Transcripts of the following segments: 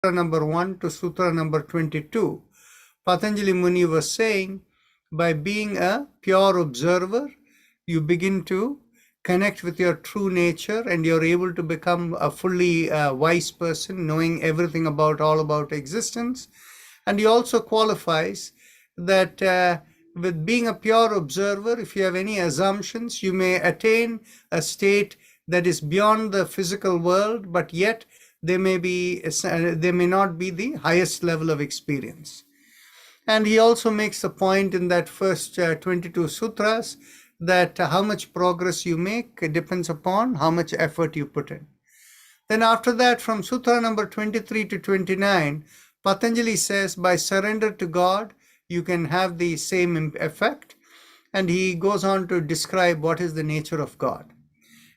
number 1 to Sutra number 22, Patanjali Muni was saying, by being a pure observer, you begin to connect with your true nature and you're able to become a fully wise person, knowing everything about all about existence. And he also qualifies that with being a pure observer, if you have any assumptions, you may attain a state that is beyond the physical world, but yet they may not be the highest level of experience. And he also makes a point in that first 22 sutras that how much progress you make depends upon how much effort you put in. Then after that, from sutra number 23 to 29, Patanjali says, by surrender to God, you can have the same effect. And he goes on to describe what is the nature of God.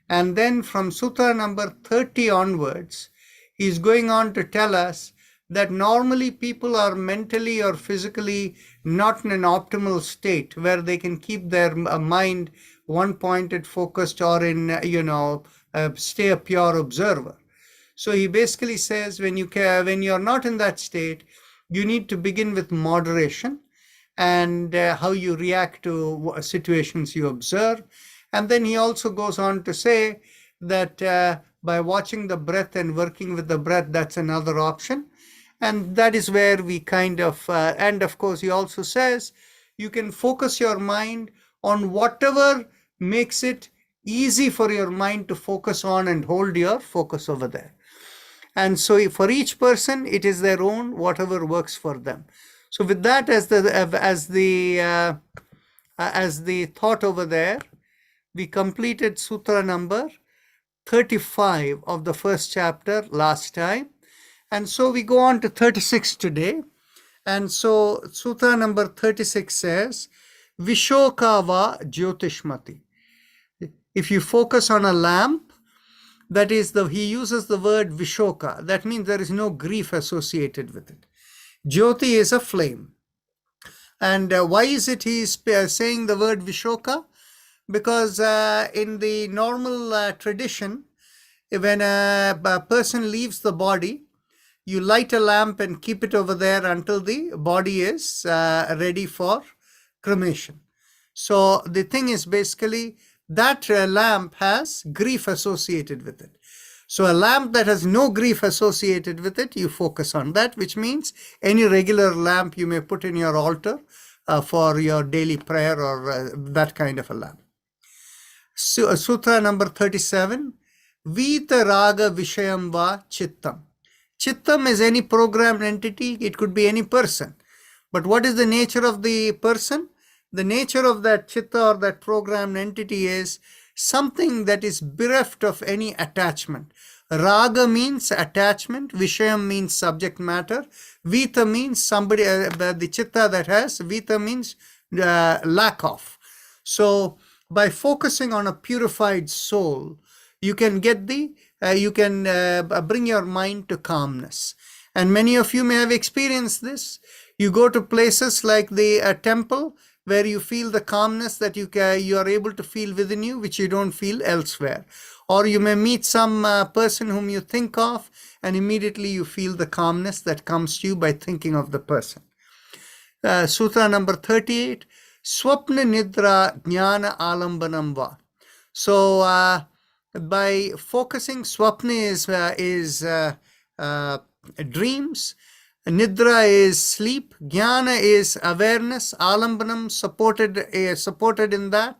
And then from sutra number 30 onwards, he's going on to tell us that normally people are mentally or physically not in an optimal state where they can keep their mind one-pointed, focused, or in, stay a pure observer. So he basically says when you're not in that state, you need to begin with moderation and how you react to situations you observe. And then he also goes on to say that by watching the breath and working with the breath, that's another option. And that is where we kind of, and of course, he also says you can focus your mind on whatever makes it easy for your mind to focus on and hold your focus over there. And so for each person, it is their own, whatever works for them. So with that as the thought over there, we completed sutra number 35 of the first chapter last time. And so we go on to 36 today. And so sutra number 36 says, Vishokava Jyotishmati. If you focus on a lamp, that is, he uses the word Vishoka. That means there is no grief associated with it. Jyoti is a flame. And why is it he's saying the word Vishoka? Because in the normal tradition, when a person leaves the body, you light a lamp and keep it over there until the body is ready for cremation. So the thing is basically that lamp has grief associated with it. So a lamp that has no grief associated with it, you focus on that, which means any regular lamp you may put in your altar for your daily prayer or that kind of a lamp. So, sutra number 37, Vita Raga Vishayam Va Chittam. Chittam is any programmed entity. It could be any person. But what is the nature of the person? The nature of that chitta or that programmed entity is something that is bereft of any attachment. Raga means attachment. Vishayam means subject matter. Vita means somebody, the chitta that has. Vita means lack of. So by focusing on a purified soul, you can get bring your mind to calmness. And many of you may have experienced this. You go to places like the temple where you feel the calmness that you are able to feel within you, which you don't feel elsewhere. Or you may meet some person whom you think of, and immediately you feel the calmness that comes to you by thinking of the person. Sutra number 38, Swapna Nidra Jnana Alambanam Va. So by focusing, Swapna is dreams, Nidra is sleep, Jnana is awareness, Alambanam supported in that,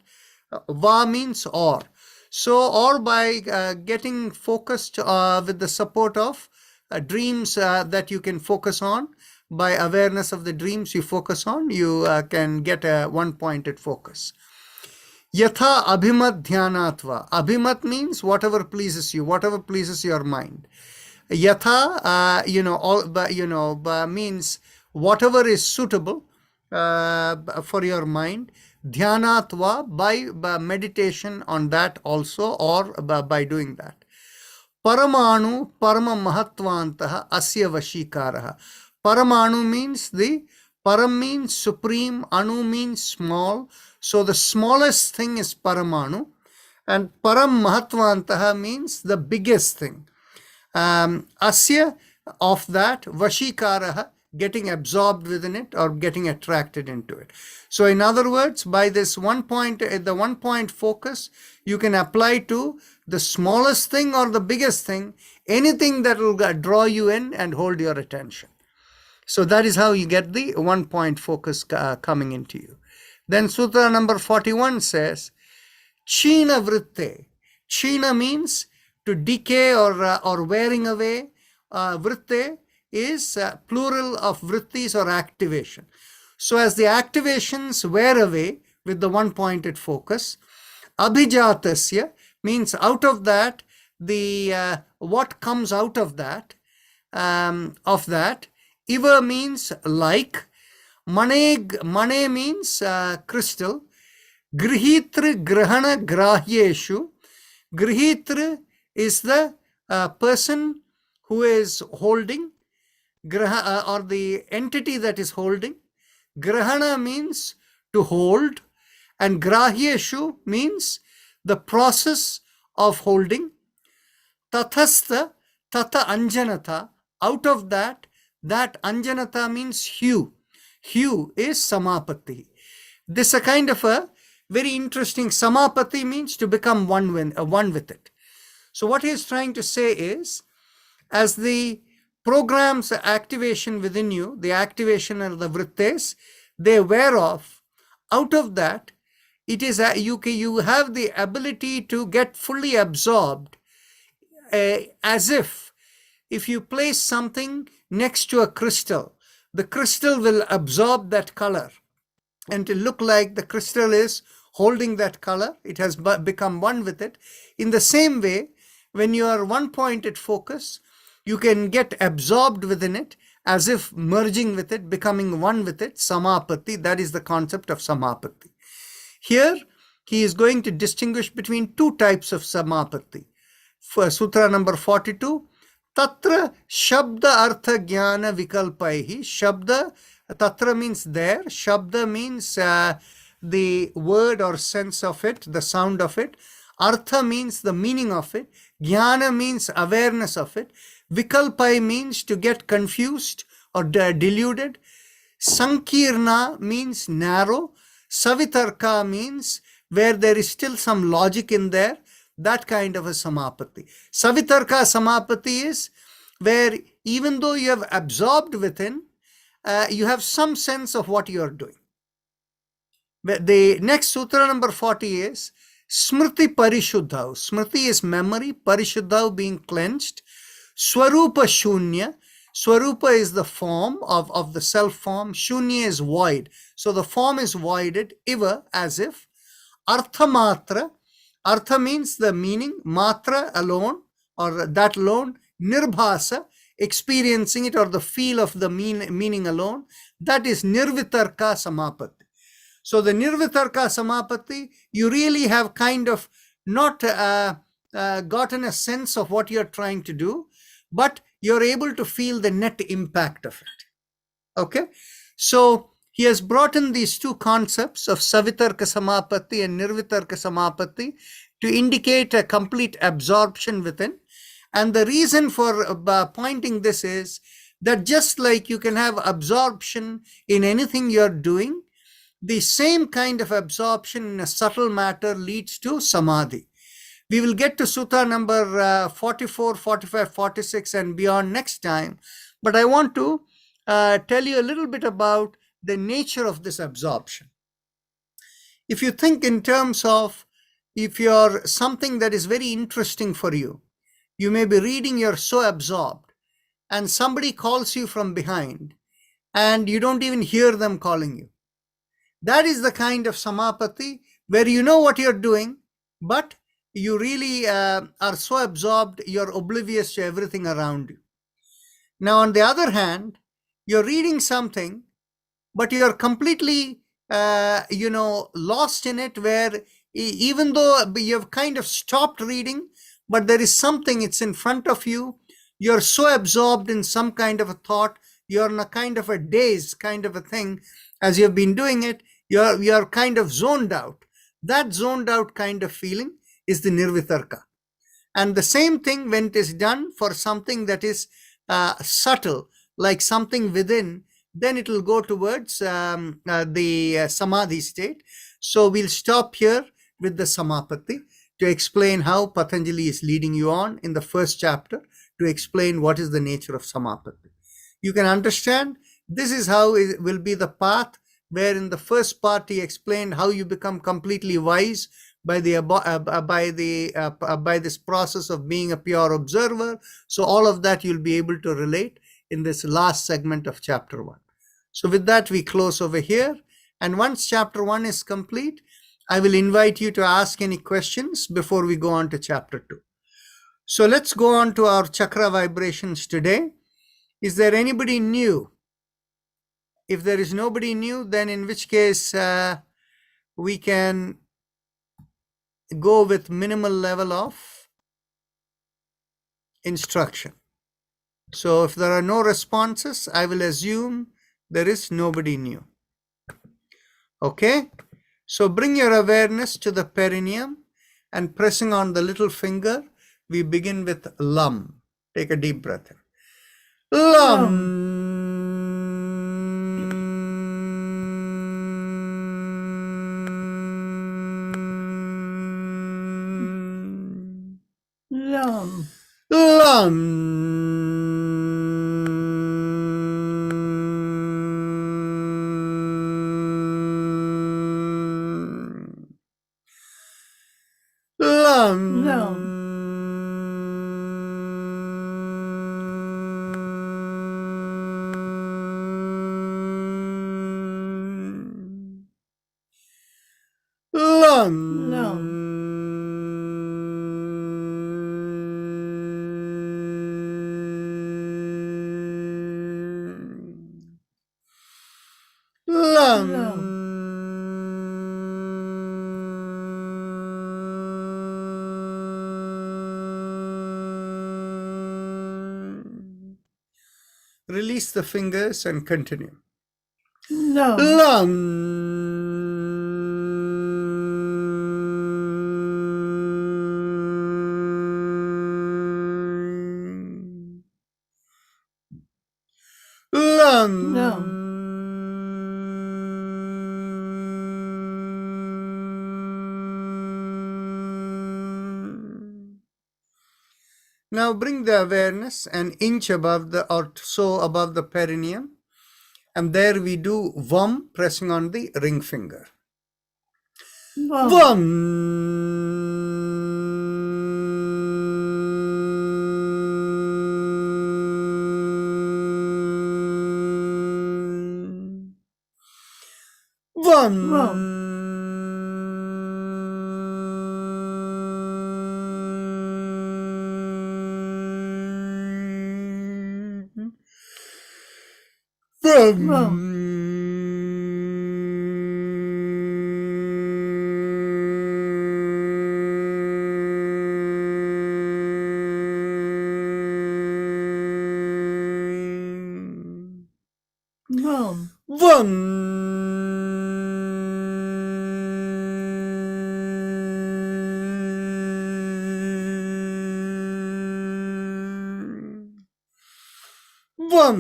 Va means or. So or by getting focused with the support of dreams that you can focus on, by awareness of the dreams you focus on, you can get a one-pointed focus. Yatha abhimat dhyanatva. Abhimat means whatever pleases you, whatever pleases your mind. Yatha, means whatever is suitable for your mind. Dhyanatva, by meditation on that also, or by doing that. Paramanu parama mahatvantaha asya vashikaraha. Paramanu means param means supreme, anu means small. So the smallest thing is paramanu, and param mahatvantaha means the biggest thing. Asya of that, vashikaraha, getting absorbed within it or getting attracted into it. So in other words, by this the 1 point focus, you can apply to the smallest thing or the biggest thing, anything that will draw you in and hold your attention. So that is how you get the 1 point focus coming into you. Then Sutra number 41 says, China vritte. China means to decay or wearing away. Vritte is plural of vrittis or activation. So as the activations wear away with the 1-pointed focus, abhijatasya means out of that, the what comes out of that, Iva means like, mane means crystal, grihitra grahana grahyeshu. Grihitra is the person who is holding, or the entity that is holding. Grahana means to hold, and grahyeshu means the process of holding. Tathastha, tata anjanata, out of that anjanata means hue. Hue is samapatti. This is a kind of a very interesting, samapatti means to become one with it. So what he is trying to say is, as the programs activation within you, the activation of the vrittes, they wear off, out of that, it is you have the ability to get fully absorbed, as if you place something next to a crystal, the crystal will absorb that color and to look like the crystal is holding that color. It has become one with it. In the same way, when you are 1-pointed focus, you can get absorbed within it, as if merging with it, becoming one with it. Samapatti, that is the concept of samapatti. Here, he is going to distinguish between 2 types of samapatti. For Sutra number 42, Tatra Shabda Artha Jnana Vikalpaihi. Shabda, Tatra means there. Shabda means the word or sense of it, the sound of it. Artha means the meaning of it. Jnana means awareness of it. Vikalpai means to get confused or deluded. Sankirna means narrow. Savitarka means where there is still some logic in there. That kind of a samapatti. Savitarka samapatti is where even though you have absorbed within, you have some sense of what you are doing. The next sutra number 40 is Smriti Parishuddhav. Smriti is memory, Parishuddhav being cleansed. Swarupa Shunya. Swarupa is the form of the self form. Shunya is void. So the form is voided, iva, as if. Artha Matra. Artha means the meaning, matra alone, or that alone. Nirbhasa, experiencing it or the feel of the meaning alone. That is Nirvitarka Samapatti. So the Nirvitarka Samapatti, you really have kind of not gotten a sense of what you're trying to do, but you're able to feel the net impact of it. Okay? So he has brought in these 2 concepts of Savitarka Samapatti and Nirvitarka Samapatti to indicate a complete absorption within. And the reason for pointing this is that just like you can have absorption in anything you're doing, the same kind of absorption in a subtle matter leads to samadhi. We will get to Sutta number 44, 45, 46 and beyond next time. But I want to tell you a little bit about the nature of this absorption. If you think in terms of, if you're something that is very interesting for you, you may be reading, you're so absorbed, and somebody calls you from behind, and you don't even hear them calling you. That is the kind of samapatti where you know what you're doing, but you really are so absorbed, you're oblivious to everything around you. Now, on the other hand, you're reading something, but you're completely, lost in it, where even though you've kind of stopped reading, but there is something, it's in front of you. You're so absorbed in some kind of a thought, you're in a kind of a daze kind of a thing. As you've been doing it, you're kind of zoned out. That zoned out kind of feeling is the nirvitarka. And the same thing when it is done for something that is subtle, like something within, then it will go towards the samadhi state. So we'll stop here with the samapatti to explain how Patanjali is leading you on in the first chapter to explain what is the nature of samapatti. You can understand this is how it will be the path, where in the first part he explained how you become completely wise by this process of being a pure observer. So all of that you'll be able to relate in this last segment of chapter 1. So with that, we close over here. And once chapter 1 is complete, I will invite you to ask any questions before we go on to chapter 2. So let's go on to our chakra vibrations today. Is there anybody new? If there is nobody new, then in which case we can go with minimal level of instruction. So if there are no responses, I will assume there is nobody new. Okay? So bring your awareness to the perineum and pressing on the little finger, we begin with Lam. Take a deep breath in. Lam. Lam. Lam. Lam. Lam. Lam. Lam. Lam. Release the fingers and continue. Lam. Lam. Lam. Lam. Now bring the awareness an inch above the or so above the perineum, and there we do Vam, pressing on the ring finger. Vam. Vam. Vam. Vam. Vam. Vam. Vam.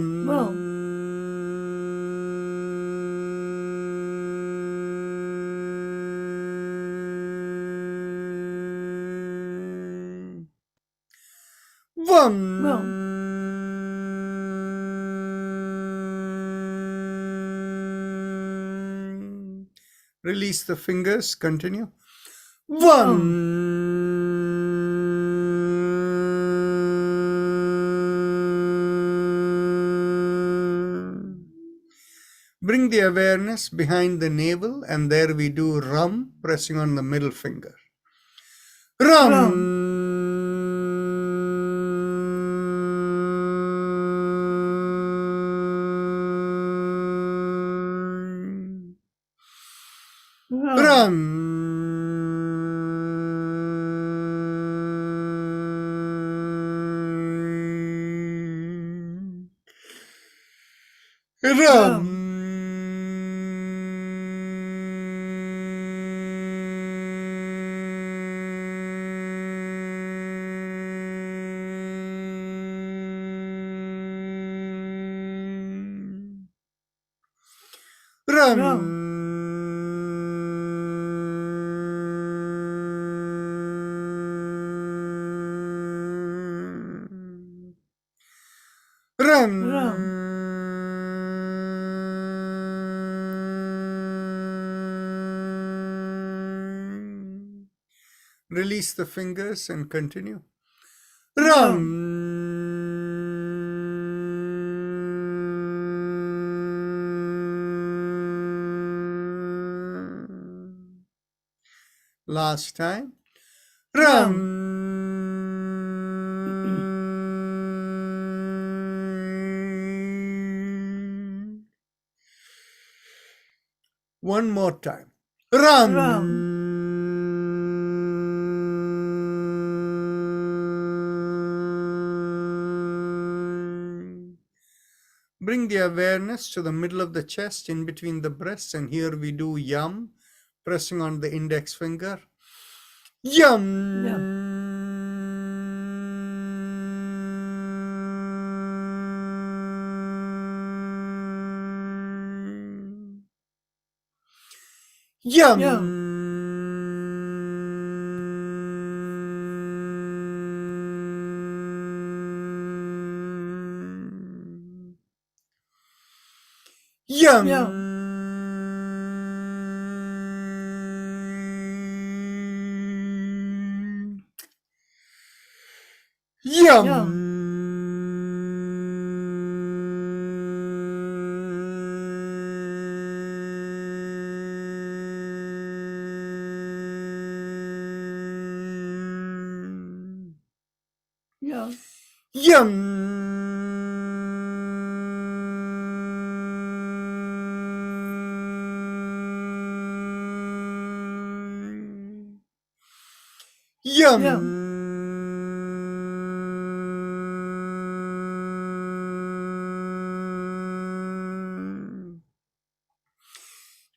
Vam. Vam. Release the fingers, continue. Vam. Bring the awareness behind the navel, and there we do Ram, pressing on the middle finger. Ram. Ram. Ram. Release the fingers and continue. Last time. One more time. Bring the awareness to the middle of the chest, in between the breasts, and here we do yum, pressing on the index finger. Yum. Yum. Yum.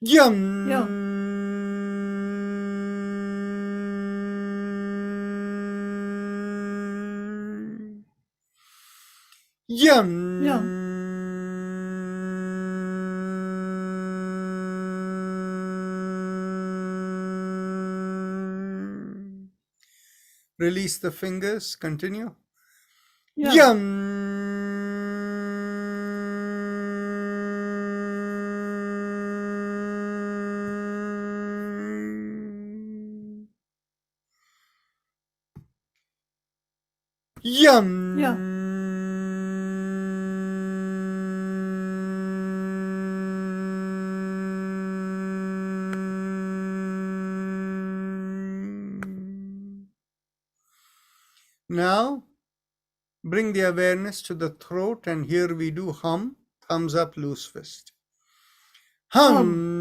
Yum. Yum. Release the fingers. Continue. Yum. Now, bring the awareness to the throat, and here we do hum, thumbs up, loose fist. Hum.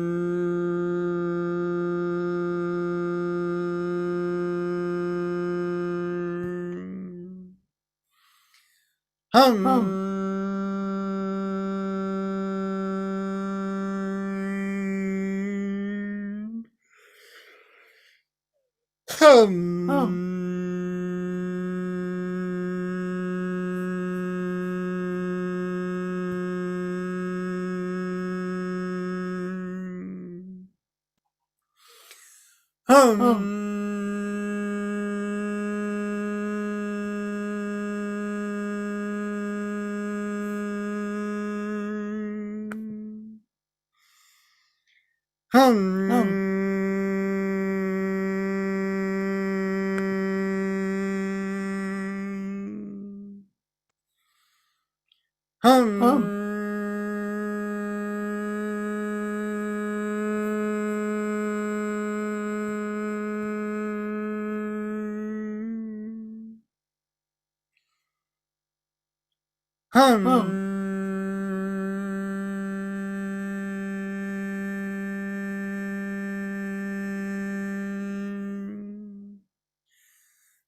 Hum. Hum.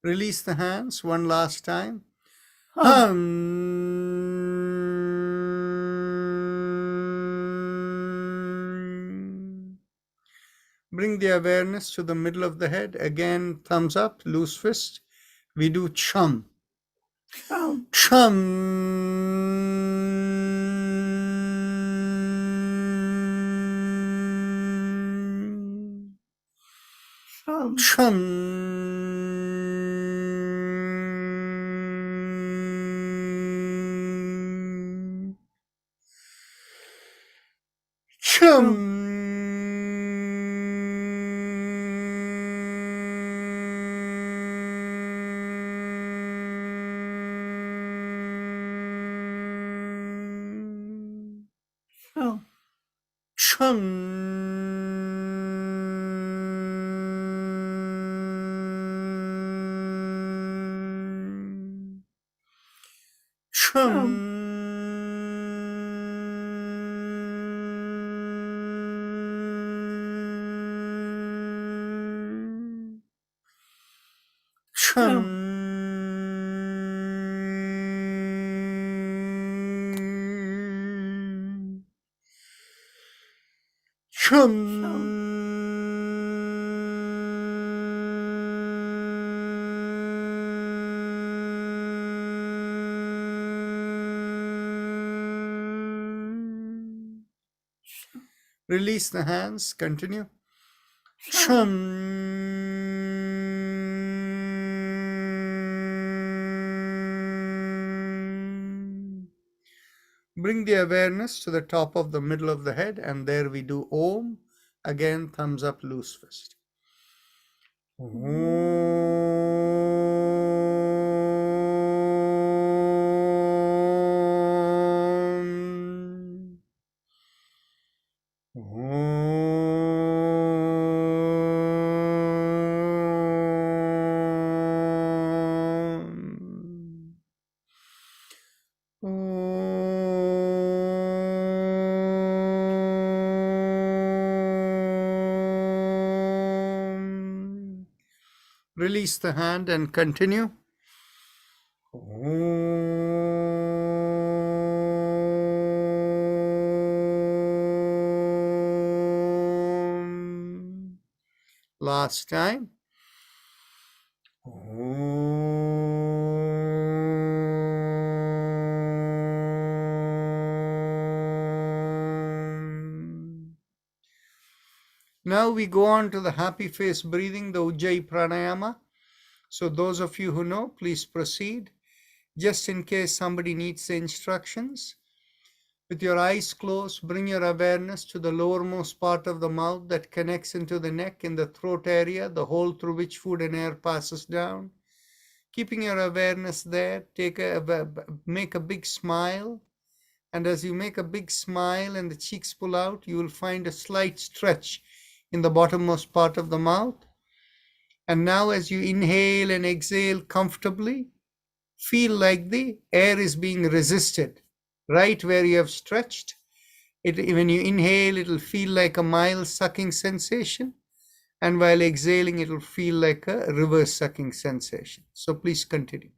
Release the hands one last time. Bring the awareness to the middle of the head. Again, thumbs up, loose fist. We do chum. Chum. Chum. Chum. Chum. Chum. Chum. Chum. Chum. Release the hands. Continue. Chum. Bring the awareness to the top of the middle of the head, and there we do Om. Again, thumbs up, loose fist. Om. Om. Om. Release the hand and continue. Om. Last time. Om. Now we go on to the happy face breathing, the Ujjayi Pranayama. So those of you who know, please proceed. Just in case somebody needs the instructions, with your eyes closed, bring your awareness to the lowermost part of the mouth that connects into the neck in the throat area, the hole through which food and air passes down. Keeping your awareness there, make a big smile. And as you make a big smile and the cheeks pull out, you will find a slight stretch in the bottommost part of the mouth. And now as you inhale and exhale comfortably, feel like the air is being resisted right where you have stretched. When you inhale, it will feel like a mild sucking sensation. And while exhaling, it will feel like a reverse sucking sensation. So please continue.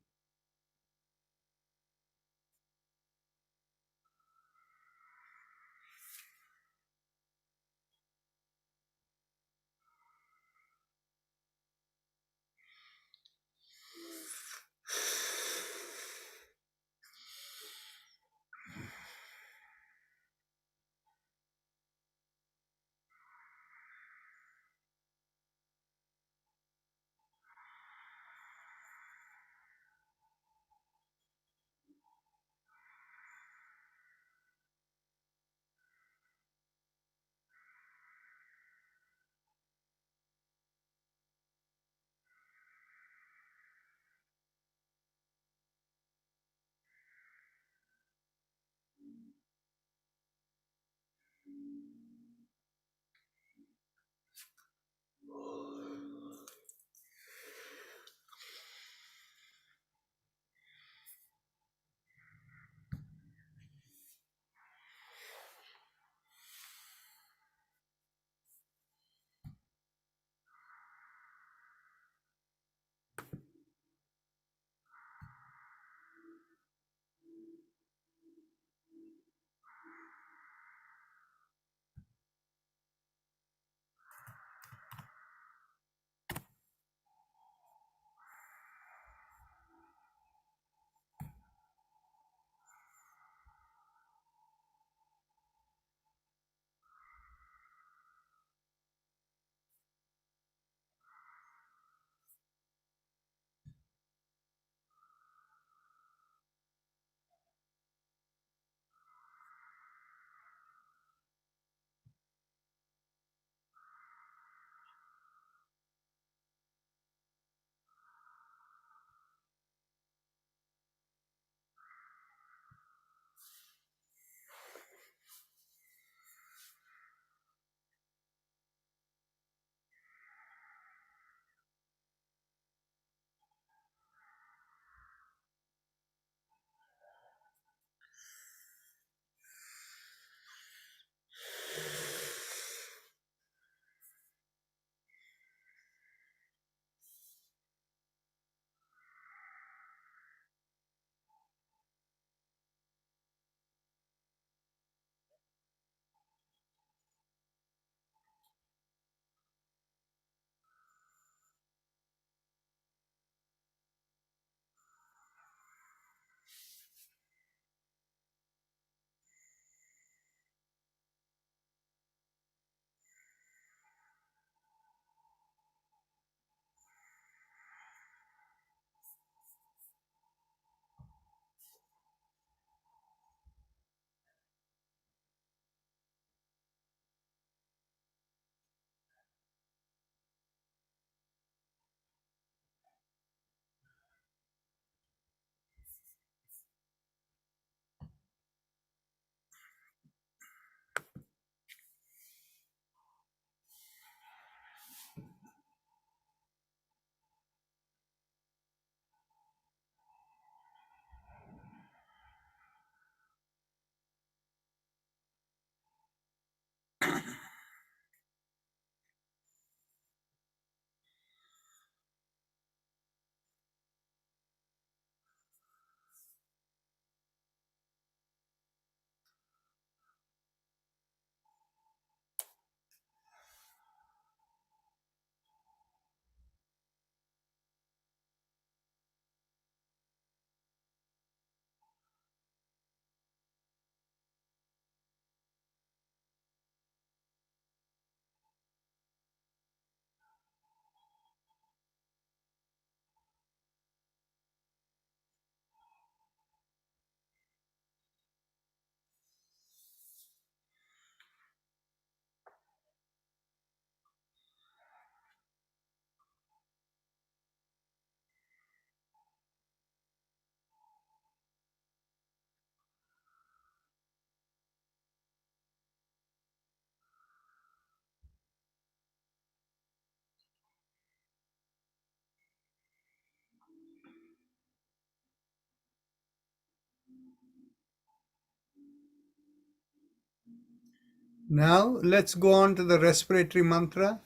Now let's go on to the respiratory mantra.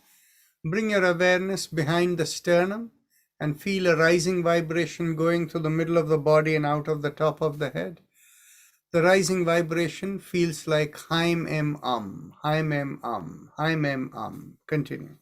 Bring your awareness behind the sternum and feel a rising vibration going through the middle of the body and out of the top of the head. The rising vibration feels like Haim Em Haim Em Haim Em Continue.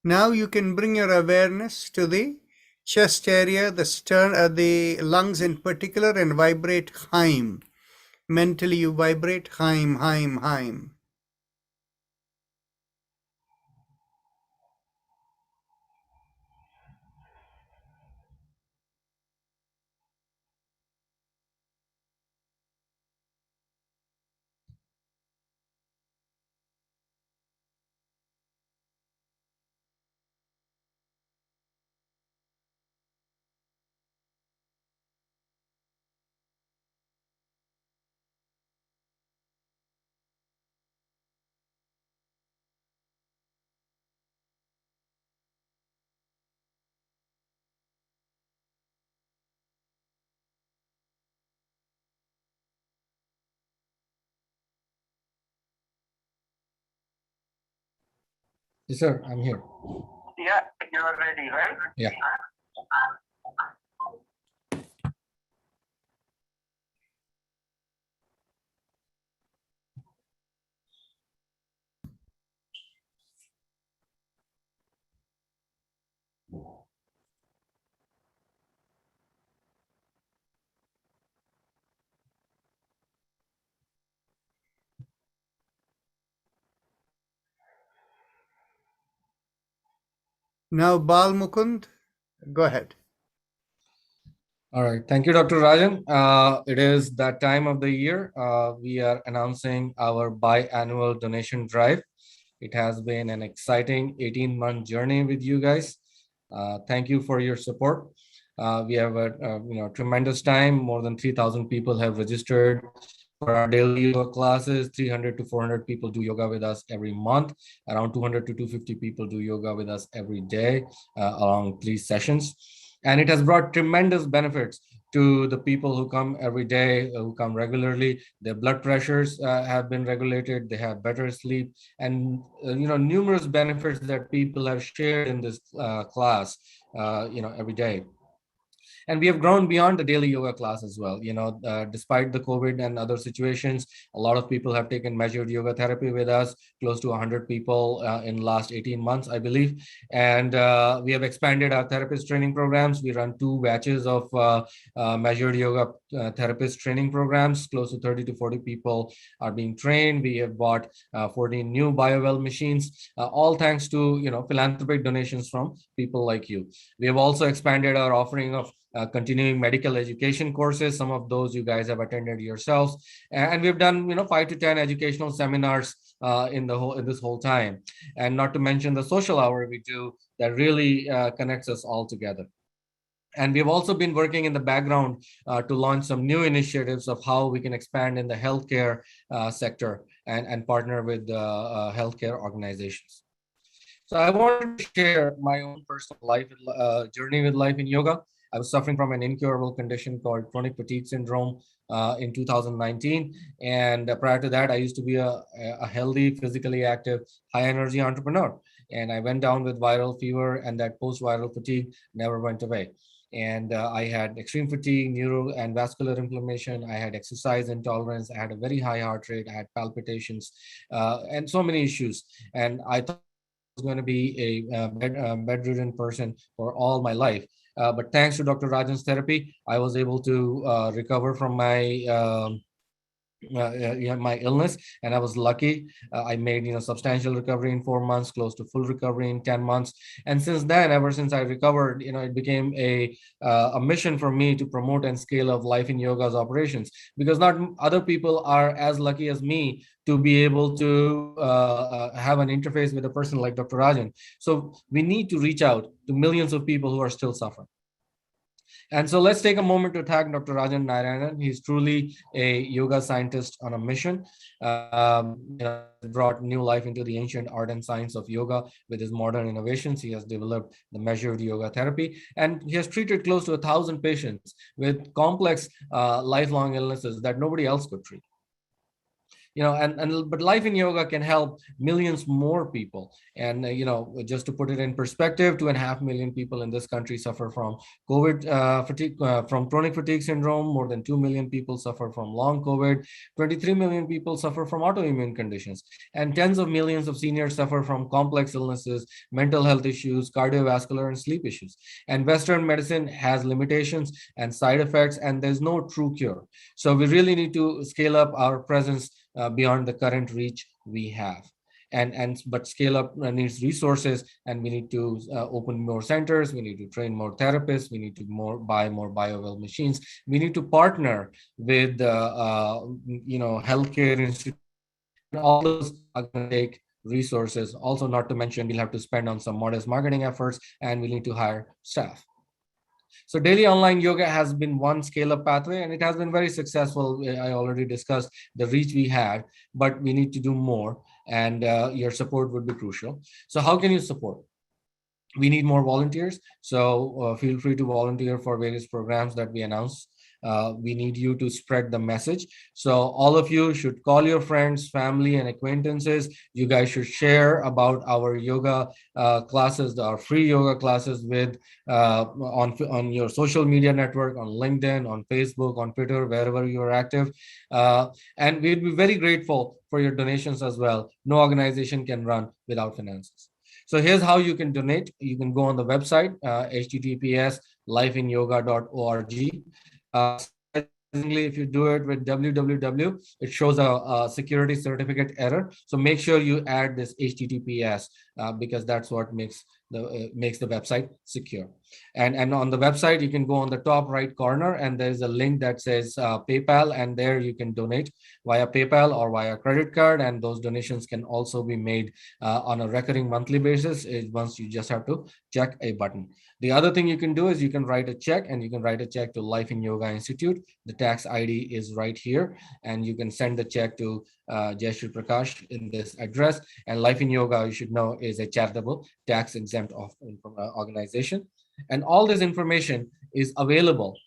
Now you can bring your awareness to the chest area, the lungs in particular, and vibrate Haim. Mentally you vibrate Haim, Haim, Haim. Yes, sir, I'm here. Yeah, you're ready, right? Yeah. Now Bal Mukund, go ahead. All right. Thank you, Dr. Rajan. It is that time of the year. We are announcing our biannual donation drive. It has been an exciting 18-month journey with you guys. Thank you for your support. We have a tremendous time. More than 3,000 people have registered for our daily yoga classes. 300 to 400 people do yoga with us every month. Around 200 to 250 people do yoga with us every day along 3 sessions. And it has brought tremendous benefits to the people who come every day, who come regularly. Their blood pressures have been regulated. They have better sleep, and numerous benefits that people have shared in this class, every day. And we have grown beyond the daily yoga class as well. Despite the COVID and other situations, a lot of people have taken measured yoga therapy with us, close to 100 people in last 18 months, I believe. And we have expanded our therapist training programs. We run 2 batches of measured yoga therapist training programs. Close to 30 to 40 people are being trained. We have bought 14 new BioWell machines, all thanks to philanthropic donations from people like you. We have also expanded our offering of continuing medical education courses. Some of those you guys have attended yourselves, and we've done 5 to 10 educational seminars in this whole time, and not to mention the social hour we do that really connects us all together. And we've also been working in the background to launch some new initiatives of how we can expand in the healthcare sector and partner with healthcare organizations. So I wanted to share my own personal life journey with life in yoga. I was suffering from an incurable condition called chronic fatigue syndrome in 2019. And prior to that, I used to be a healthy, physically active, high energy entrepreneur. And I went down with viral fever, and that post-viral fatigue never went away. And I had extreme fatigue, neuro and vascular inflammation. I had exercise intolerance. I had a very high heart rate. I had palpitations and so many issues. And I thought I was going to be a bedridden person for all my life. But thanks to Dr. Rajan's therapy, I was able to recover from my illness, and I was lucky. I made substantial recovery in 4 months, close to full recovery in 10 months. And since then, ever since I recovered, it became a mission for me to promote and scale up Life in Yoga's operations, because not other people are as lucky as me to be able to have an interface with a person like Dr. Rajan. So we need to reach out to millions of people who are still suffering. And so let's take a moment to thank Dr. Rajan Narayanan. He's truly a yoga scientist on a mission. Brought new life into the ancient art and science of yoga with his modern innovations. He has developed the measured yoga therapy, and he has treated close to 1,000 patients with complex lifelong illnesses that nobody else could treat. But Life in Yoga can help millions more people. And, just to put it in perspective, 2.5 million people in this country suffer from COVID fatigue, from chronic fatigue syndrome. More than 2 million people suffer from long COVID. 23 million people suffer from autoimmune conditions. And tens of millions of seniors suffer from complex illnesses, mental health issues, cardiovascular and sleep issues. And Western medicine has limitations and side effects, and there's no true cure. So we really need to scale up our presence beyond the current reach we have. But scale up needs resources, and we need to open more centers. We need to train more therapists. We need to buy more BioWell machines. We need to partner with healthcare institutions. All those are going to take resources. Also, not to mention, we'll have to spend on some modest marketing efforts, and we need to hire staff. So daily online yoga has been one scale-up pathway, and it has been very successful. I already discussed the reach we had, but we need to do more, and your support would be crucial. So how can you support? We need more volunteers. So feel free to volunteer for various programs that we announce. We need you to spread the message. So all of you should call your friends, family, and acquaintances. You guys should share about our yoga classes, our free yoga classes on your social media network, on LinkedIn, on Facebook, on Twitter, wherever you are active. And we'd be very grateful for your donations as well. No organization can run without finances. So here's how you can donate. You can go on the website, https://lifeinyoga.org. If you do it with www, it shows a security certificate error. So make sure you add this HTTPS because that's what makes the website secure. And on the website, you can go on the top right corner, and there's a link that says PayPal, and there you can donate via PayPal or via credit card, and those donations can also be made on a recurring monthly basis. Once you just have to check a button. The other thing you can do is you can write a check, and you can write a check to Life in Yoga Institute. The tax ID is right here, and you can send the check to Jayashree Prakash in this address. And Life in Yoga, you should know, is a charitable, tax-exempt organization. And all this information is available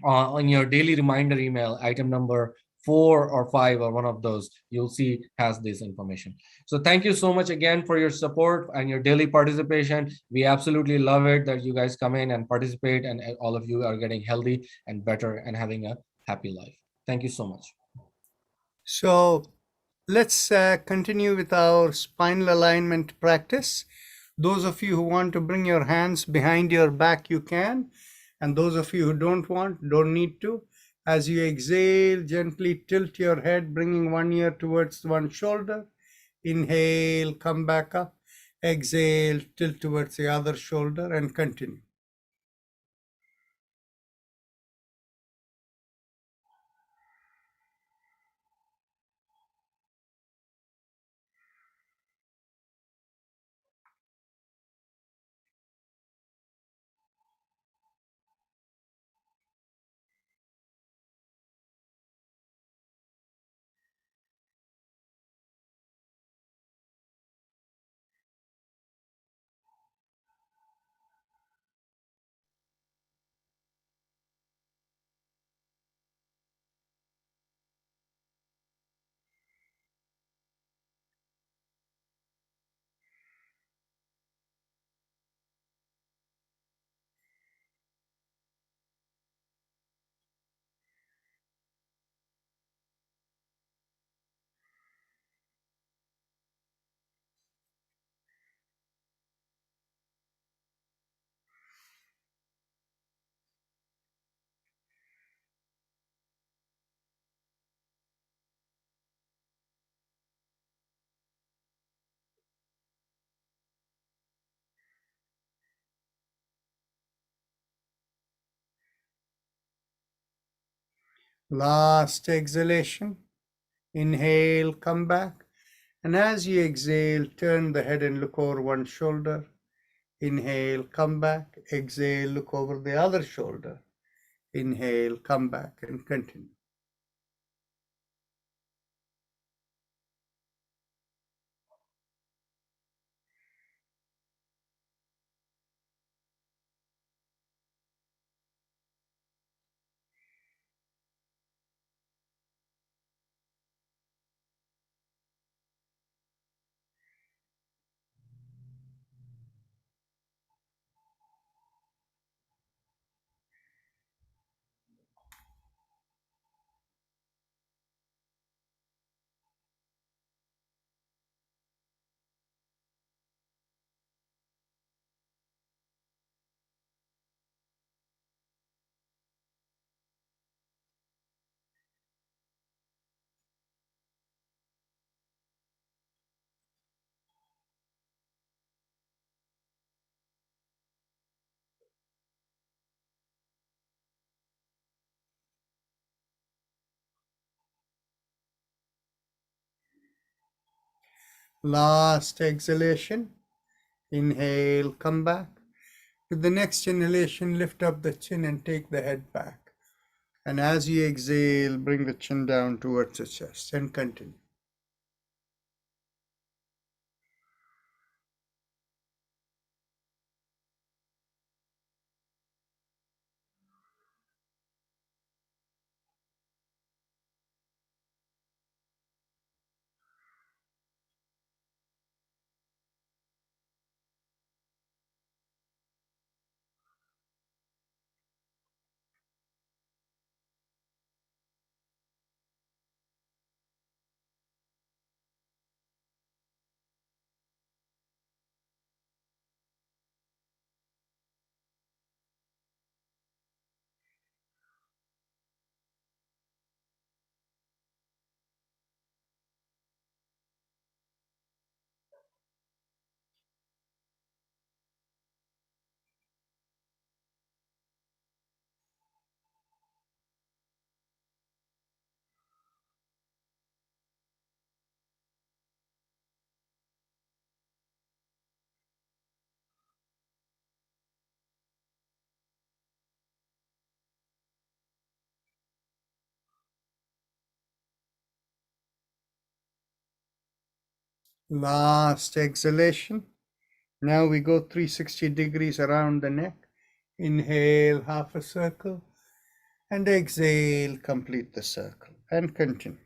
on your daily reminder email, item number 4 or 5 or one of those, you'll see has this information. So thank you so much again for your support and your daily participation. We absolutely love it that you guys come in and participate, and all of you are getting healthy and better and having a happy life. Thank you so much. So let's continue with our spinal alignment practice. Those of you who want to bring your hands behind your back, you can. And those of you who don't want, don't need to. As you exhale, gently tilt your head, bringing one ear towards one shoulder. Inhale, come back up. Exhale, tilt towards the other shoulder, and continue. Last exhalation. Inhale, come back. And as you exhale, turn the head and look over one shoulder. Inhale, come back. Exhale, look over the other shoulder. Inhale, come back, and continue. Last exhalation. Inhale, come back. With the next inhalation, lift up the chin and take the head back. And as you exhale, bring the chin down towards the chest and continue. Last exhalation. Now we go 360 degrees around the neck. Inhale, half a circle. And exhale, complete the circle. and continue.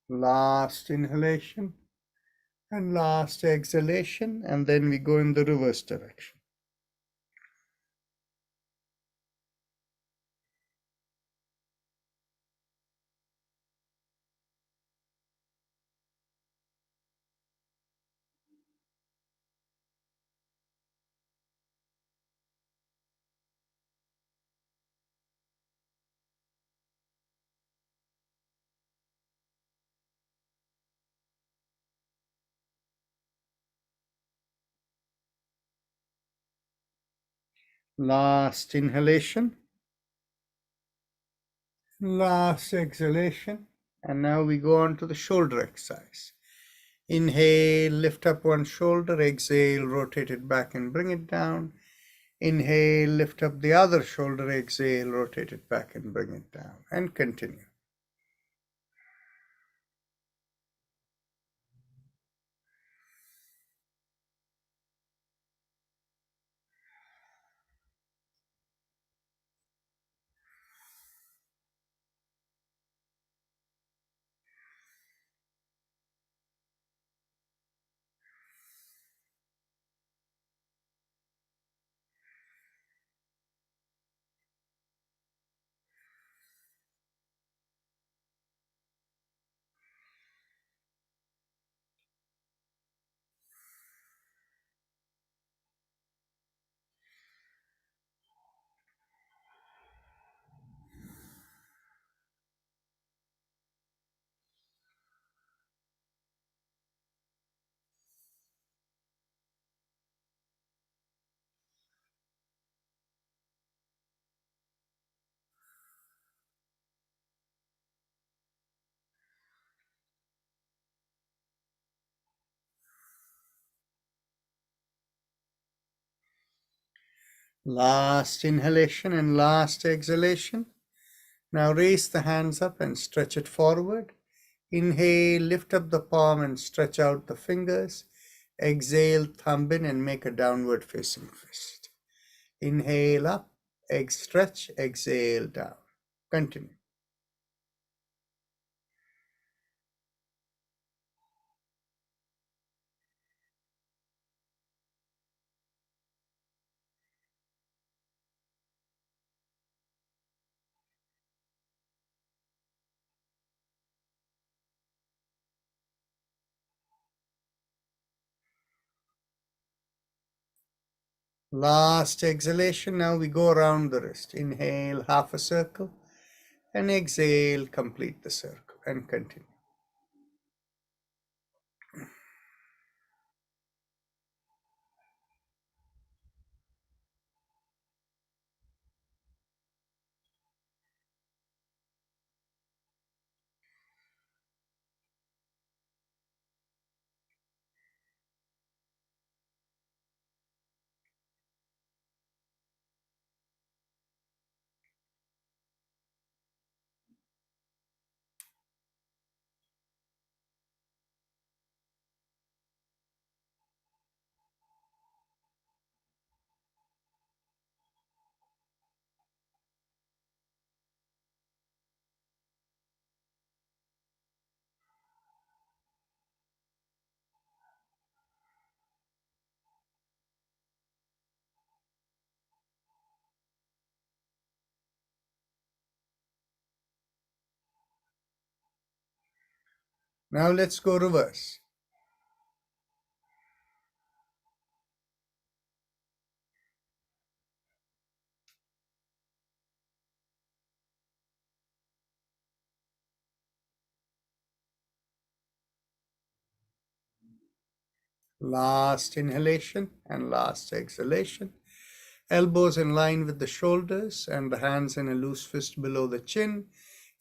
Last inhalation and last exhalation, and then we go in the reverse direction. Last inhalation, last exhalation, and now we go on to the shoulder exercise. Inhale, lift up one shoulder, exhale, rotate it back and bring it down. Inhale, lift up the other shoulder, exhale, rotate it back and bring it down, and continue. Last inhalation and last exhalation. Now raise the hands up and stretch it forward. Inhale, lift up the palm and stretch out the fingers. Exhale, thumb in and make a downward facing fist. Inhale up, stretch, exhale down. Continue. Last exhalation, now we go around the wrist. Inhale, half a circle, and exhale, complete the circle, and continue. Now let's go reverse. Last inhalation and last exhalation. Elbows in line with the shoulders and the hands in a loose fist below the chin.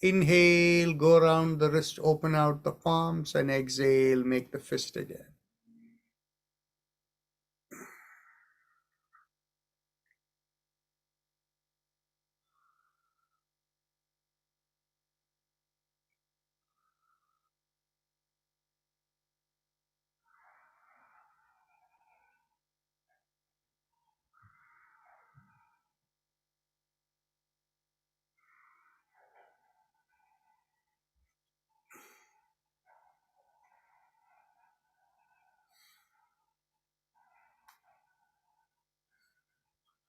Inhale, go around the wrist, open out the palms, and exhale, make the fist again.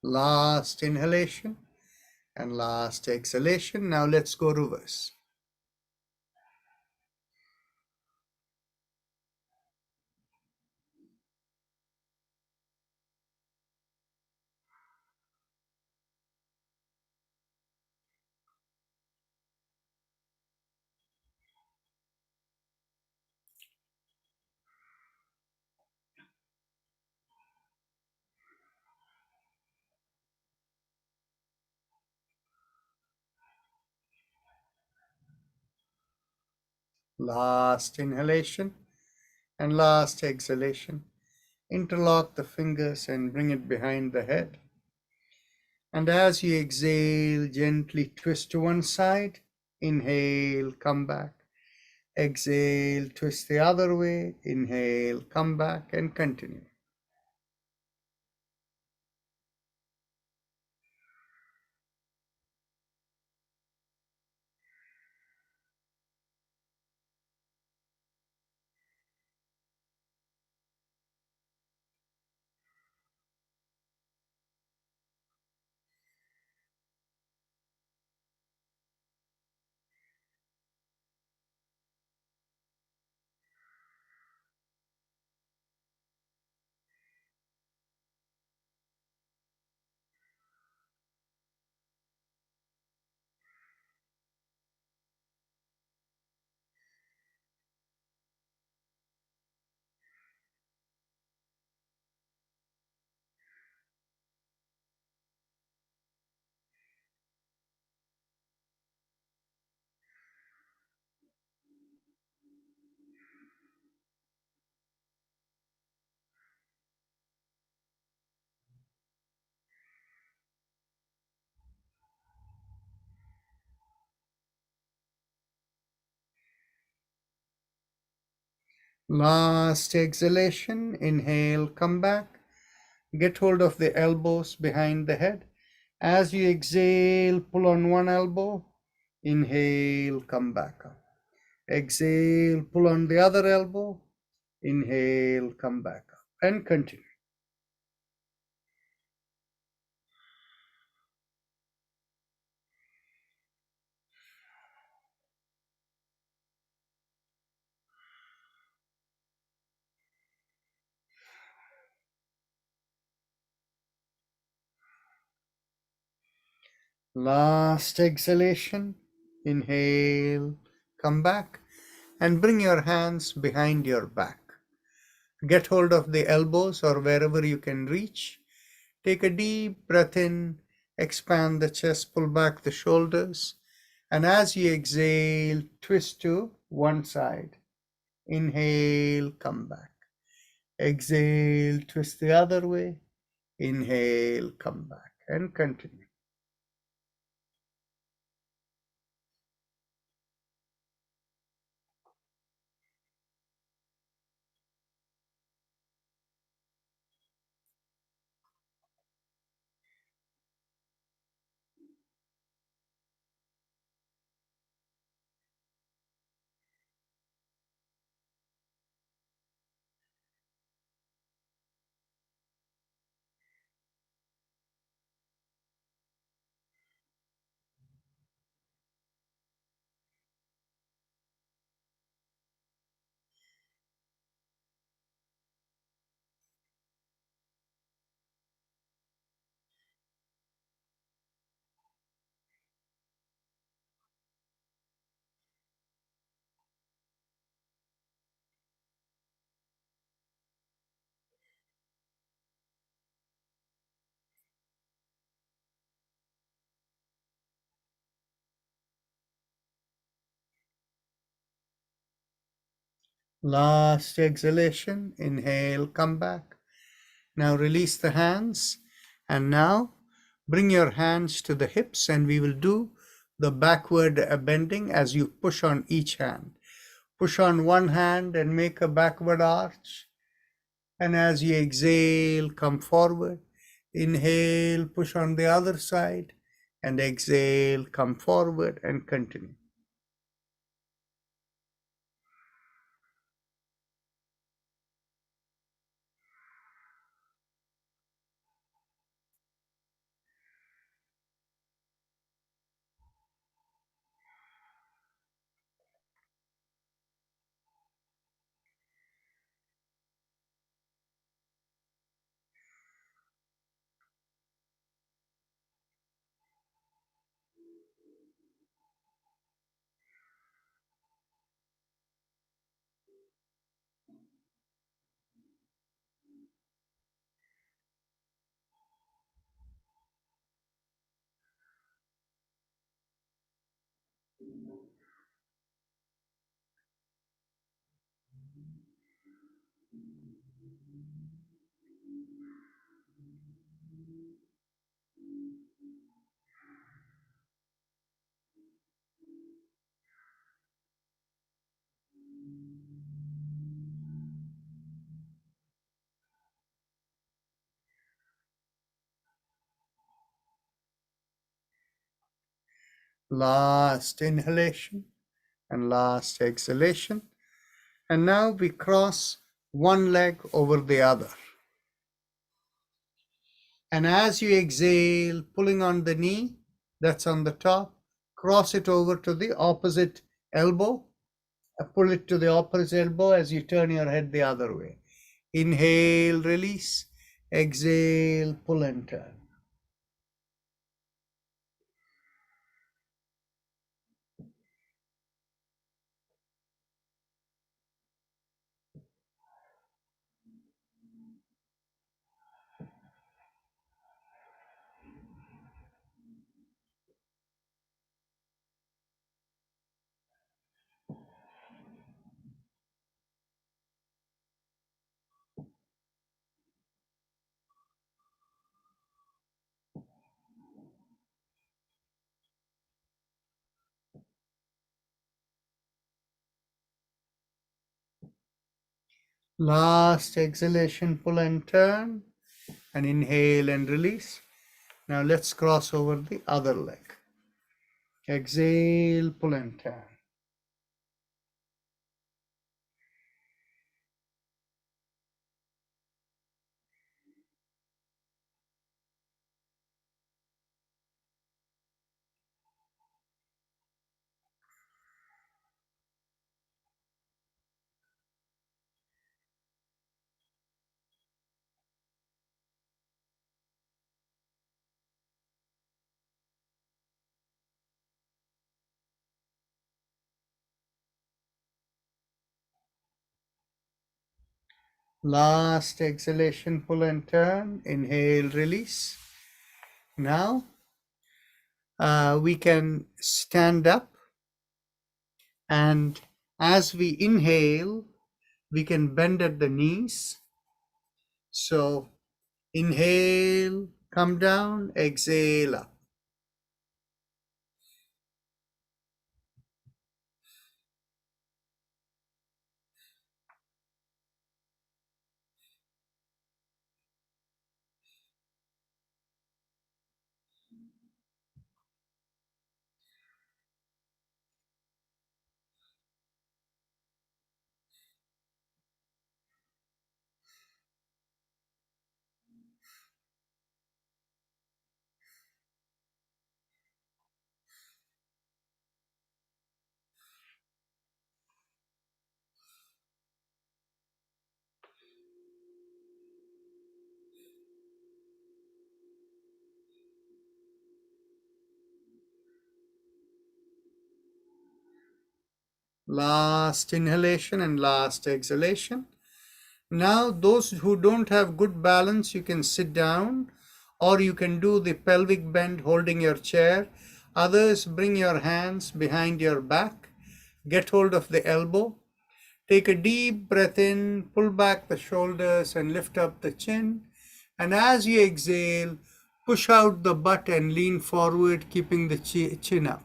Last inhalation and last exhalation. Now let's go reverse. Last inhalation and last exhalation. Interlock the fingers and bring it behind the head. And as you exhale, gently twist to one side. Inhale, come back. Exhale, twist the other way. Inhale, come back, and continue. Last exhalation. Inhale, come back. Get hold of the elbows behind the head. As you exhale, pull on one elbow. Inhale, come back up. Exhale, pull on the other elbow. Inhale, come back up. And continue. Last exhalation. Inhale, come back. And bring your hands behind your back. Get hold of the elbows or wherever you can reach. Take a deep breath in, expand the chest, pull back the shoulders. And as you exhale, twist to one side. Inhale, come back. Exhale, twist the other way. Inhale, come back. And continue. Last exhalation, inhale, come back. Now release the hands, and now bring your hands to the hips, and we will do the backward bending as you push on each hand. Push on one hand and make a backward arch. And as you exhale, come forward. Inhale, push on the other side, and exhale, come forward and continue. Last inhalation and last exhalation. And now we cross one leg over the other. And as you exhale, pulling on the knee that's on the top, cross it over to the opposite elbow. Pull it to the opposite elbow as you turn your head the other way. Inhale, release. Exhale, pull and turn. Last exhalation, pull and turn. And inhale and release. Now let's cross over the other leg. Exhale, pull and turn. Last exhalation, pull and turn. Inhale, release. Now we can stand up, and as we inhale, we can bend at the knees. So inhale, come down, exhale up. Last inhalation and last exhalation. Now, those who don't have good balance, you can sit down, or you can do the pelvic bend holding your chair. Others, bring your hands behind your back, get hold of the elbow, Take a deep breath in, pull back the shoulders and lift up the chin. And as you exhale, push out the butt and lean forward, keeping the chin up.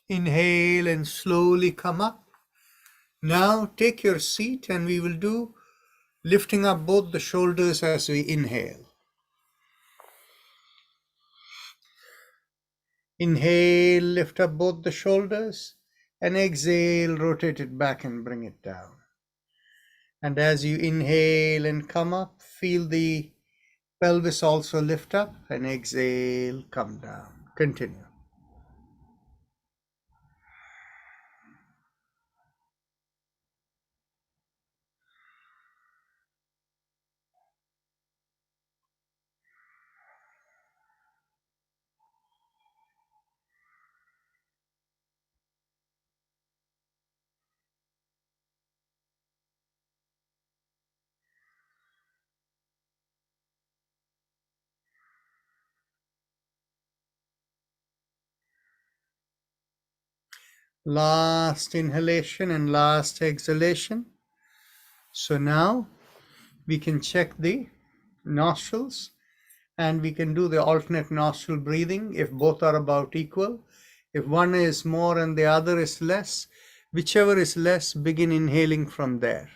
Inhale and slowly come up. Now take your seat and we will do lifting up both the shoulders as we inhale. Inhale, lift up both the shoulders, and exhale, rotate it back and bring it down. And as you inhale and come up, feel the pelvis also lift up, and exhale, come down. Continue. Last inhalation and last exhalation. So now we can check the nostrils and we can do the alternate nostril breathing if both are about equal. If one is more and the other is less, whichever is less, begin inhaling from there.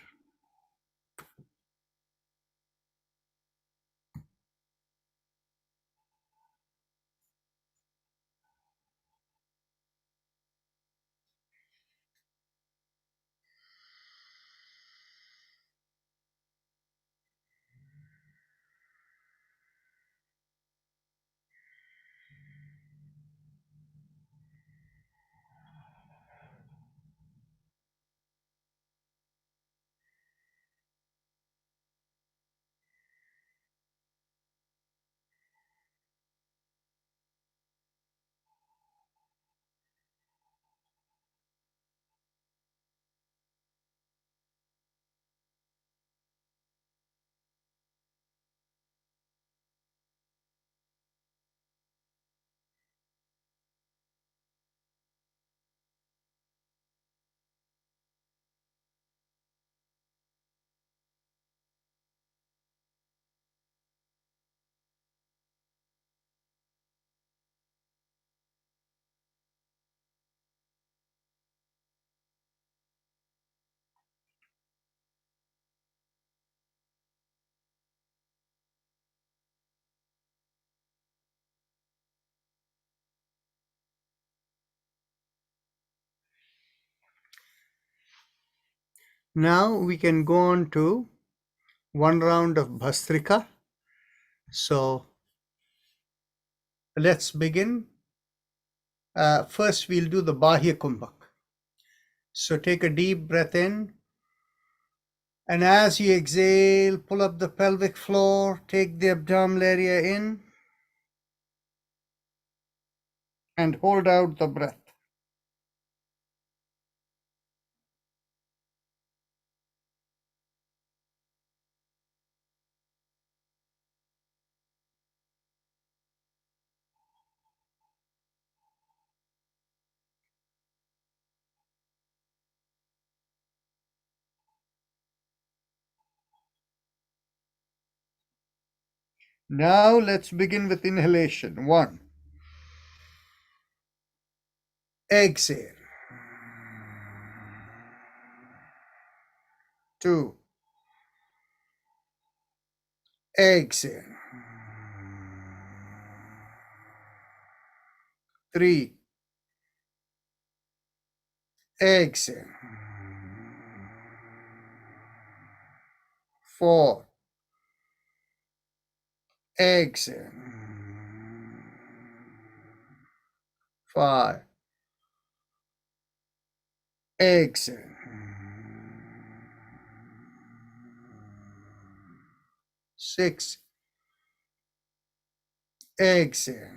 Now we can go on to one round of Bhastrika. So let's begin. First, we'll do the Bahya Kumbhak. So take a deep breath in. And as you exhale, pull up the pelvic floor, take the abdominal area in, and hold out the breath. Now let's begin with inhalation. 1. Exhale. 2. Exhale. 3. Exhale. 4. Exhale. 5. Exhale. 6. Exhale.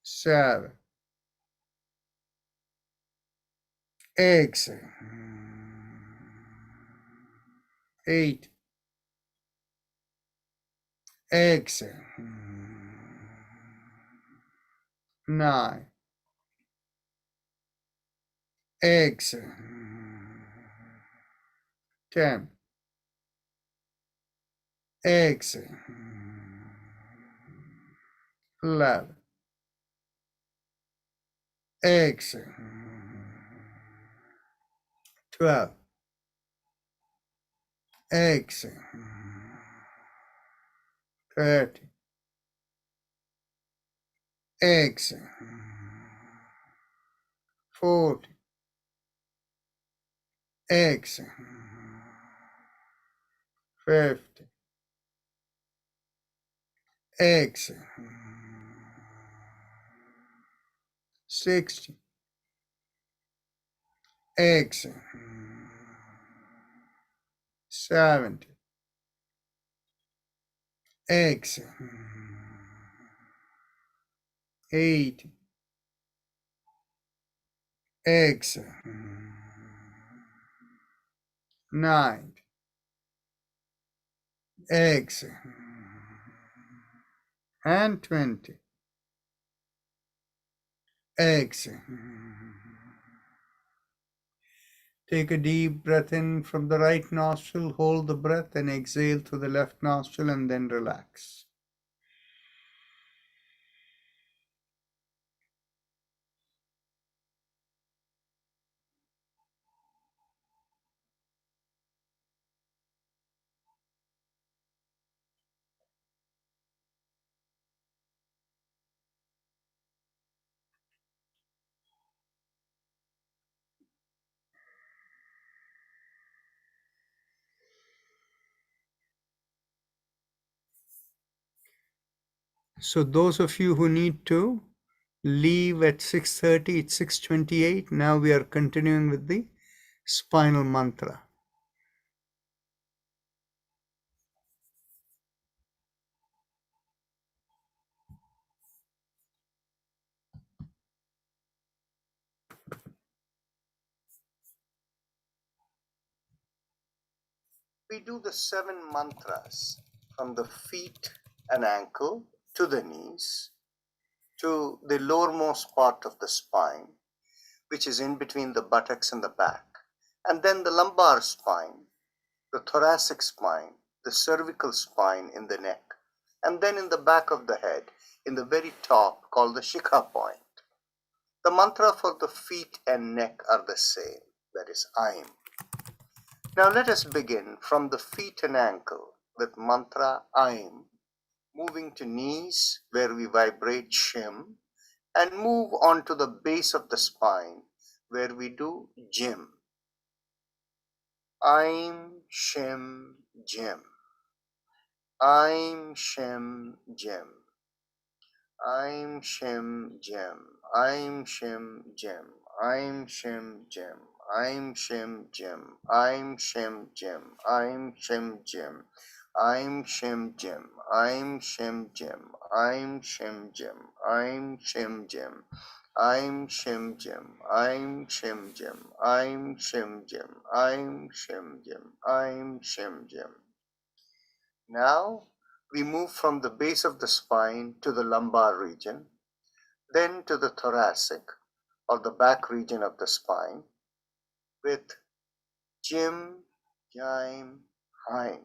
7. Exhale. 8. Exhale. 9. Exhale. 10. Exhale. 11. Exhale. 12. Exhale. 30. Exhale. 40. Exhale. 50. Exhale. 60. Exhale. 70. Exhale. 80. Exhale. 90. Exhale. And 20. Exhale. Take a deep breath in from the right nostril, hold the breath and exhale through the left nostril and then relax. So those of you who need to leave at 6:30, it's 6:28. Now we are continuing with the spinal mantra. We do the 7 mantras from the feet and ankle to the knees to the lowermost part of the spine, which is in between the buttocks and the back, and then the lumbar spine, the thoracic spine, the cervical spine in the neck, and then in the back of the head, in the very top, called the shikha point. The mantra for the feet and neck are the same, that is Aim. Now let us begin from the feet and ankle with mantra Aim, moving to knees where we vibrate Shim, and move on to the base of the spine where we do Jim. Aim, Shim, Jim. Aim, Shim, Jim. Aim, Shim, Jim. Aim, Shim, Jim. Aim, Shim, Jim. Aim, Shim, Jim. Aim, Shim, Jim. Aim, Shim, Jim. Aim, Shim, Jim. Aim, Shim, Jim. Aim, Shim, Jim. Aim, Shim, Jim. Aim, Shim, Jim. Aim, Shim, Jim. Aim, Shim, Jim. Aim, Shim, Jim. Aim, Shim, Jim. Now we move from the base of the spine to the lumbar region, then to the thoracic or the back region of the spine with Jim, Jaim, Haim.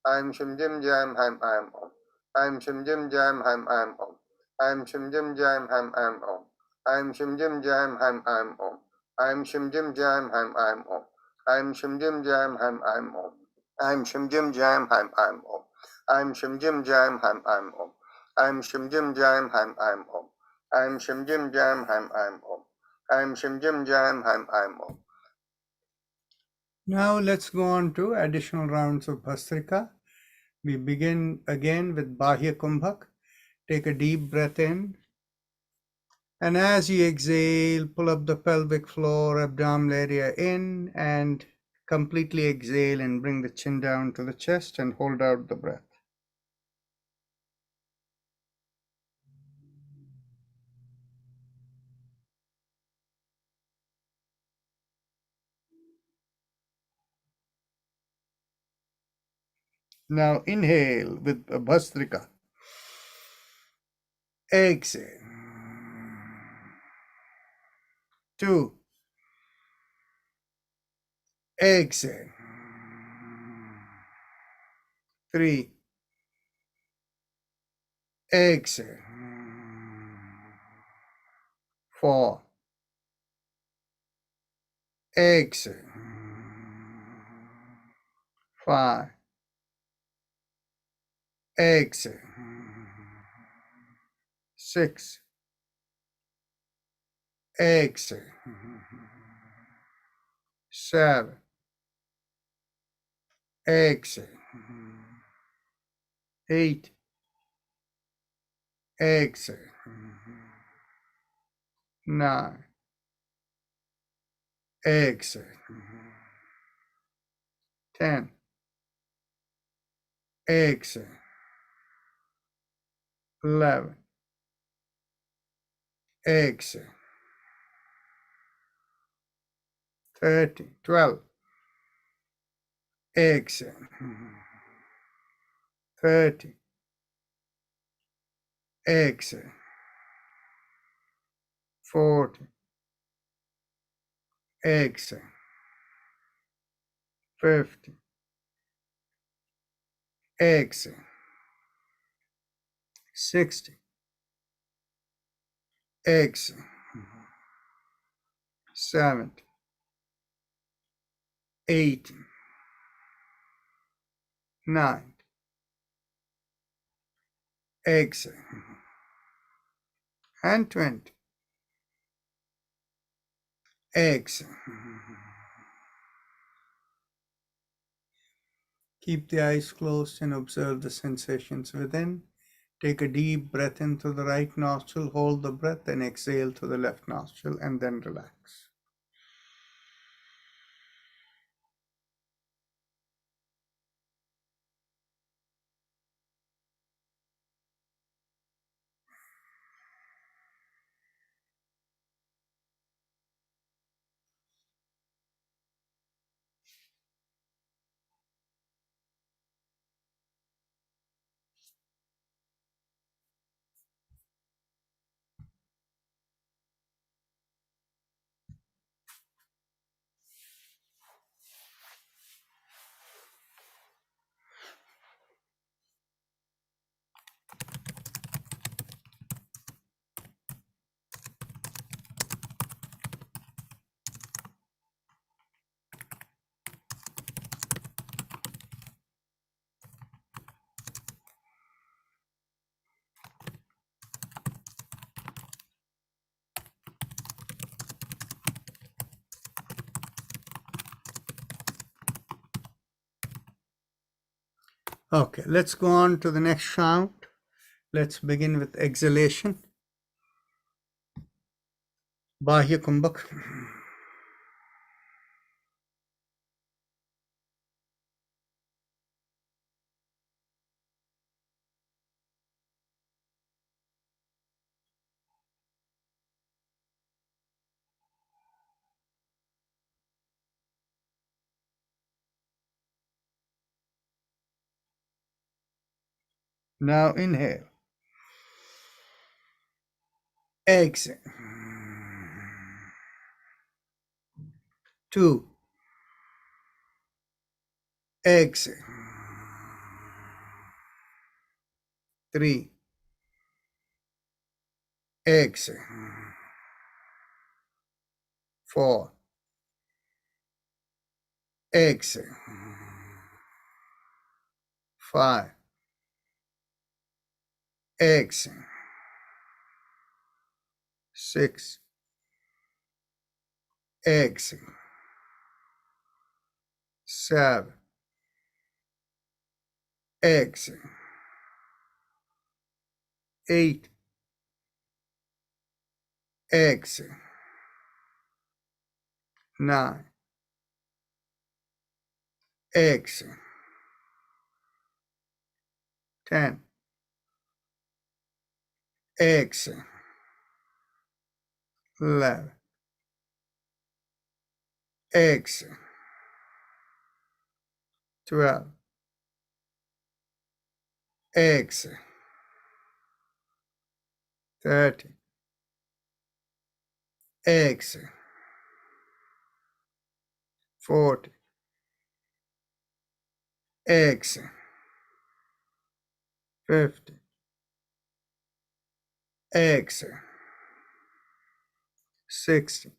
I'm Shim Jim Jam Ham Am Om. I'm Shim Jim Jam Ham Am Om. I'm Shim Jim Jam Ham Am Om. I'm Shim Jim Jam Ham Am Om. I'm Shim Jim Jam Ham Am Om. I'm Shim Jim Jam Ham Am Om. I'm Shim Jim Jam Ham Am Om. I'm Shim Jim Jam Ham Am Om. I'm Shim Jim Jam Ham Am Om. I'm Shim Jim Jam Ham Am Om. I'm Shim Jim Jam Ham Am Om. Now let's go on to additional rounds of Bhastrika. We begin again with Bahya Kumbhak. Take a deep breath in. And as you exhale, pull up the pelvic floor, abdominal area in, and completely exhale and bring the chin down to the chest and hold out the breath. Now inhale with Bhastrika. Exhale. 2. Exhale. 3. Exhale. 4. Exhale. 5. Exhale. 6. Exhale. 7. Exhale. 8. Exhale. 9. Exhale. 10. Exhale. 11. Exhale. 13. 12. Exhale. 30. Exhale. 40. Exhale. 50. Exhale. 60. Exhale. 70. 80. 90. Exhale. And 20. Exhale. Keep the eyes closed and observe the sensations within. Take a deep breath in through the right nostril, hold the breath, and exhale through the left nostril, and then relax. Okay, let's go on to the next round. Let's begin with exhalation. Bahya Kumbhak. Now inhale. Exhale. 2. Exhale. 3. Exhale. 4. Exhale. 5. Exhale. 6. Exhale. 7. Exhale. 8. Exhale. 9. Exhale. 10. Exhale. 11. Exhale. 12. Exhale. 13. Exhale. 14. Exhale. 15. Exhale. 16.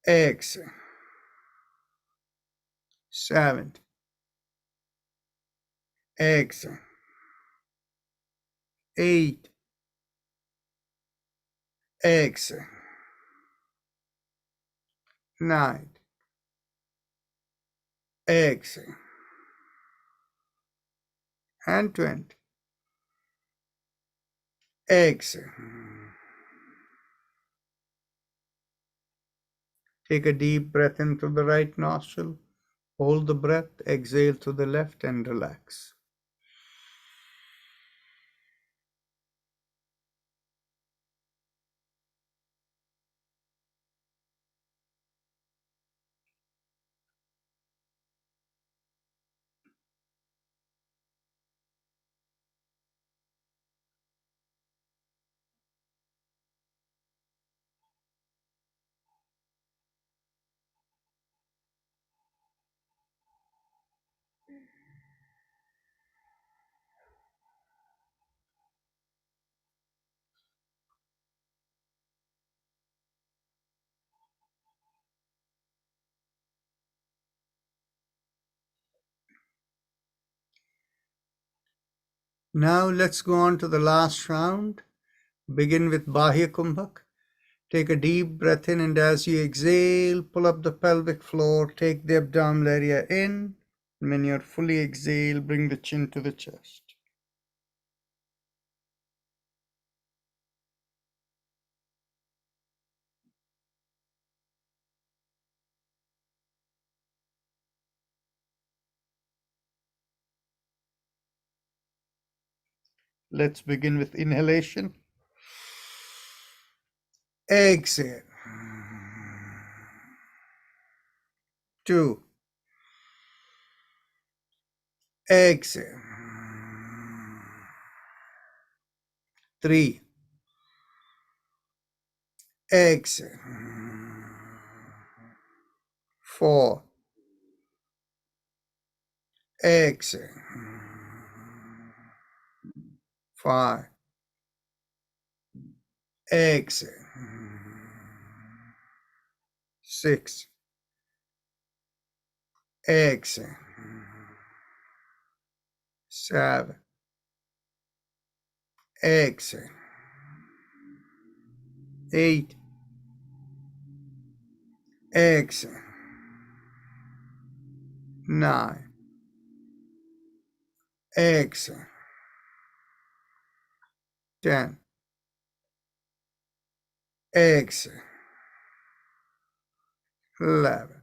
Exhale. 17. Exhale. 8. Exhale. 9. Exhale. And 20. Exhale. Take a deep breath in through the right nostril. Hold the breath, exhale to the left, and relax. Now let's go on to the last round. Begin with Bahya Kumbhak. Take a deep breath in, and as you exhale, pull up the pelvic floor. Take the abdominal area in. When you're fully exhale, bring the chin to the chest. Let's begin with inhalation. Exhale. 2. Exhale. 3. Exhale. 4. Exhale. 5. Exhale. 6. Exhale. 7. Exhale. 8. Exhale. 9. Exhale. 10. Exhale. 11.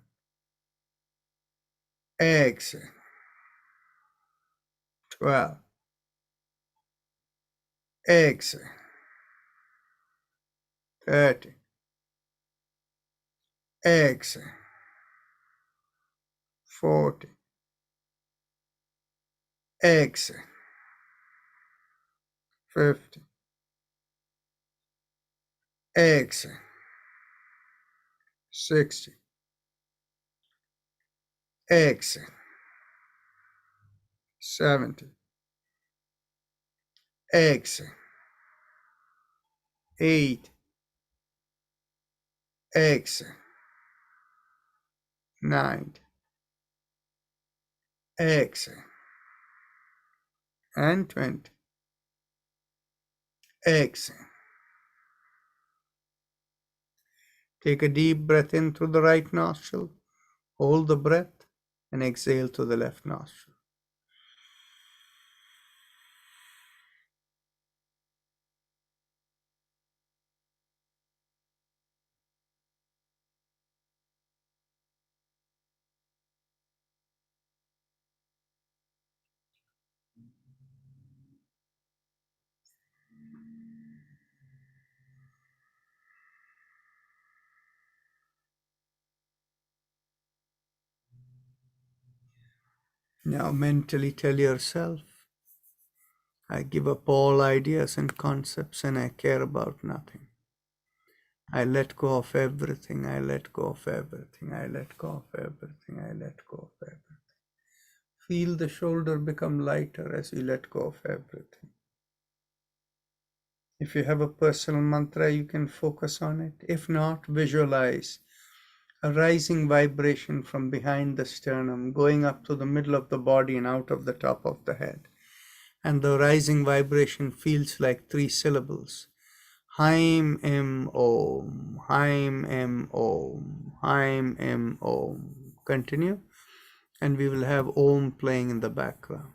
Exhale. 12. Exhale. 30. Exhale. 40. Exhale. 50. Exhale. 60. Exhale. 70. Exhale. 8. Exhale. 9. Exhale. And 20. Exhale. Take a deep breath in through the right nostril. Hold the breath and exhale through the left nostril. Now mentally tell yourself, I give up all ideas and concepts and I care about nothing. I let go of everything. I let go of everything. I let go of everything. I let go of everything. Feel the shoulder become lighter as you let go of everything. If you have a personal mantra, you can focus on it. If not, visualize a rising vibration from behind the sternum, going up to the middle of the body and out of the top of the head. And the rising vibration feels like 3 syllables. Haim Em Om, Haim Em Om, Haim Em Om. Continue, and we will have Om playing in the background.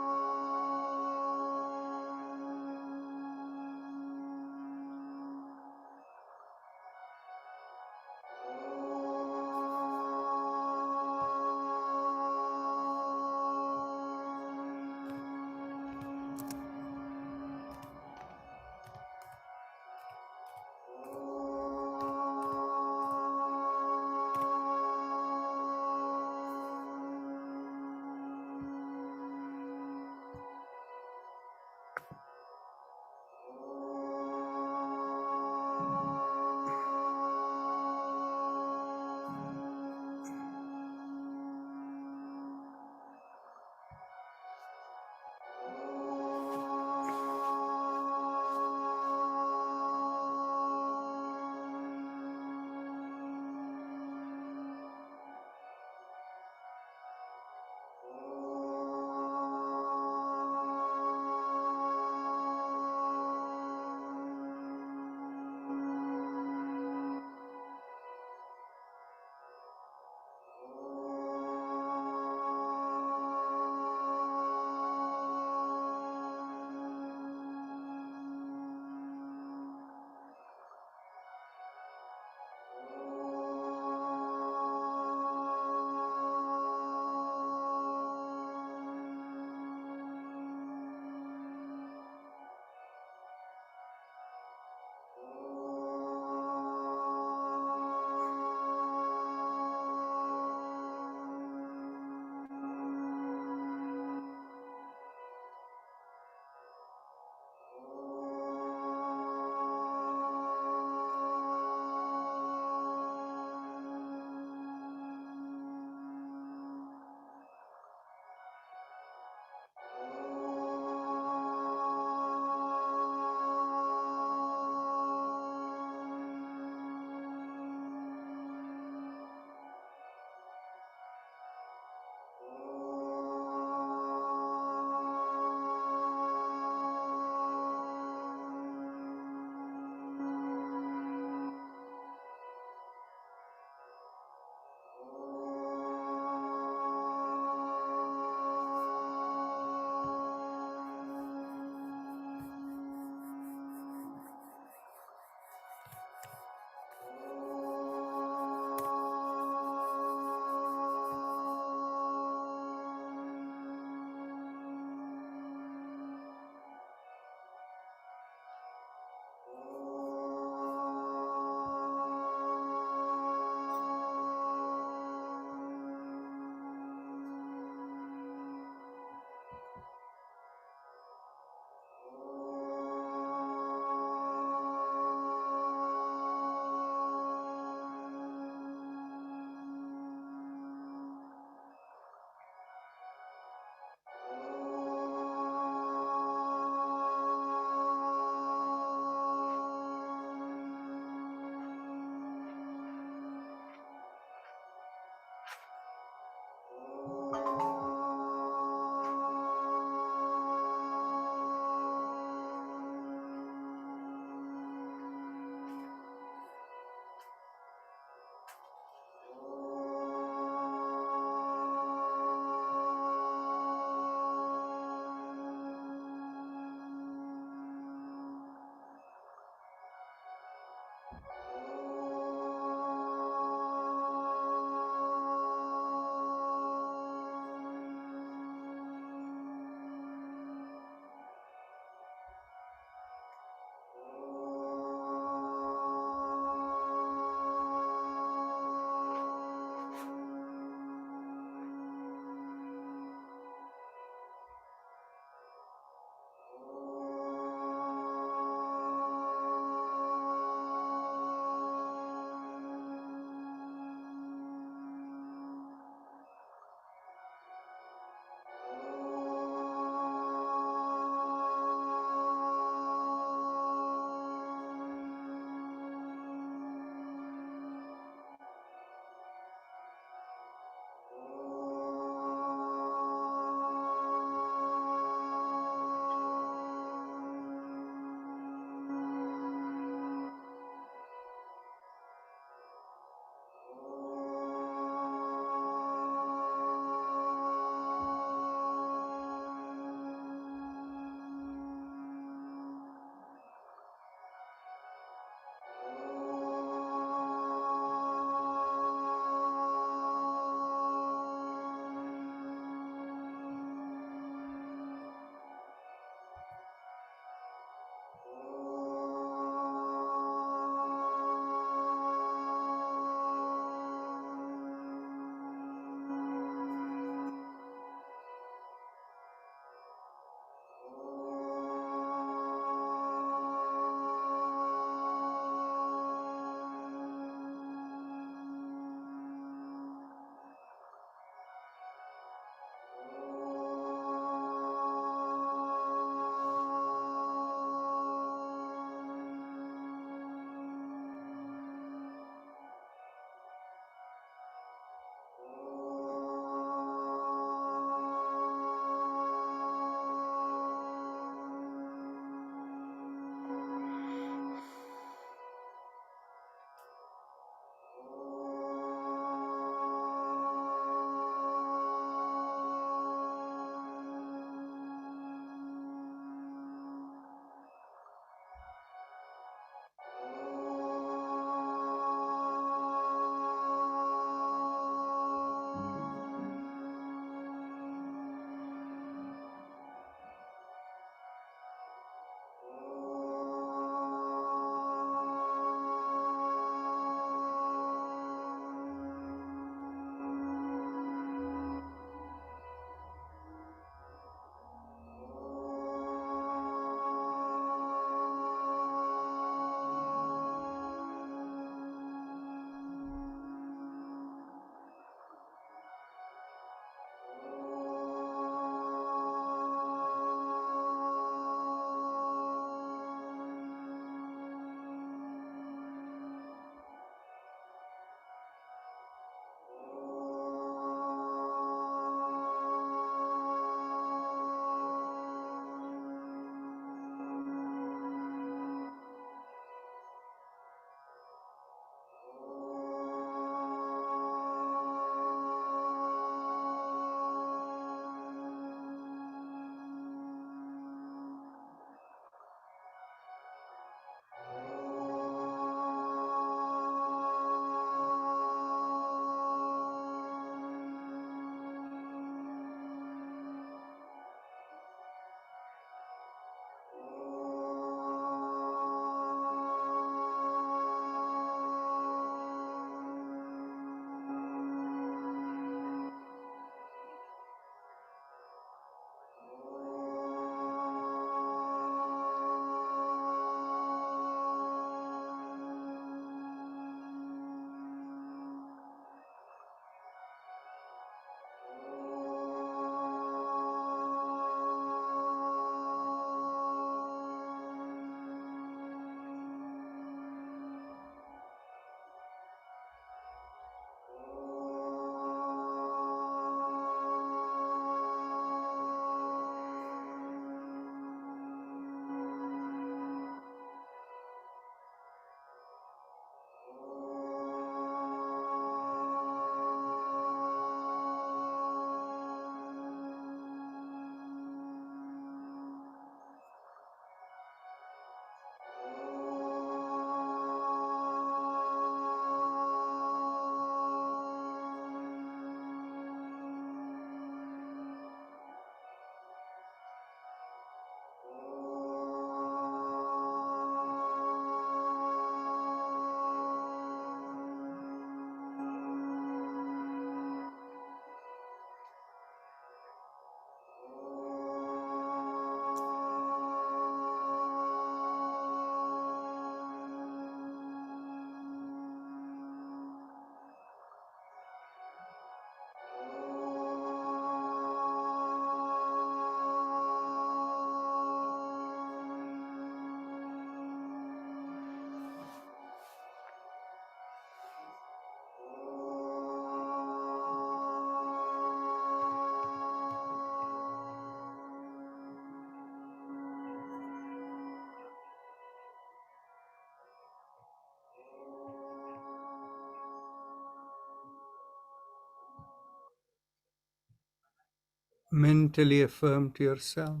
Mentally affirm to yourself,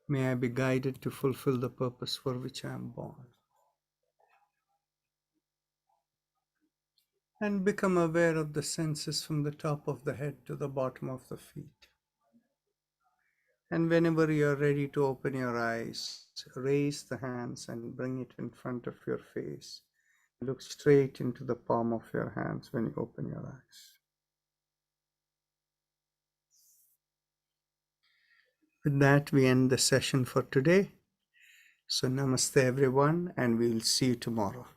may I be guided to fulfill the purpose for which I am born. And become aware of the senses from the top of the head to the bottom of the feet. And whenever you are ready to open your eyes, raise the hands and bring it in front of your face. Look straight into the palm of your hands when you open your eyes. With that, we end the session for today. So namaste everyone, and we will see you tomorrow.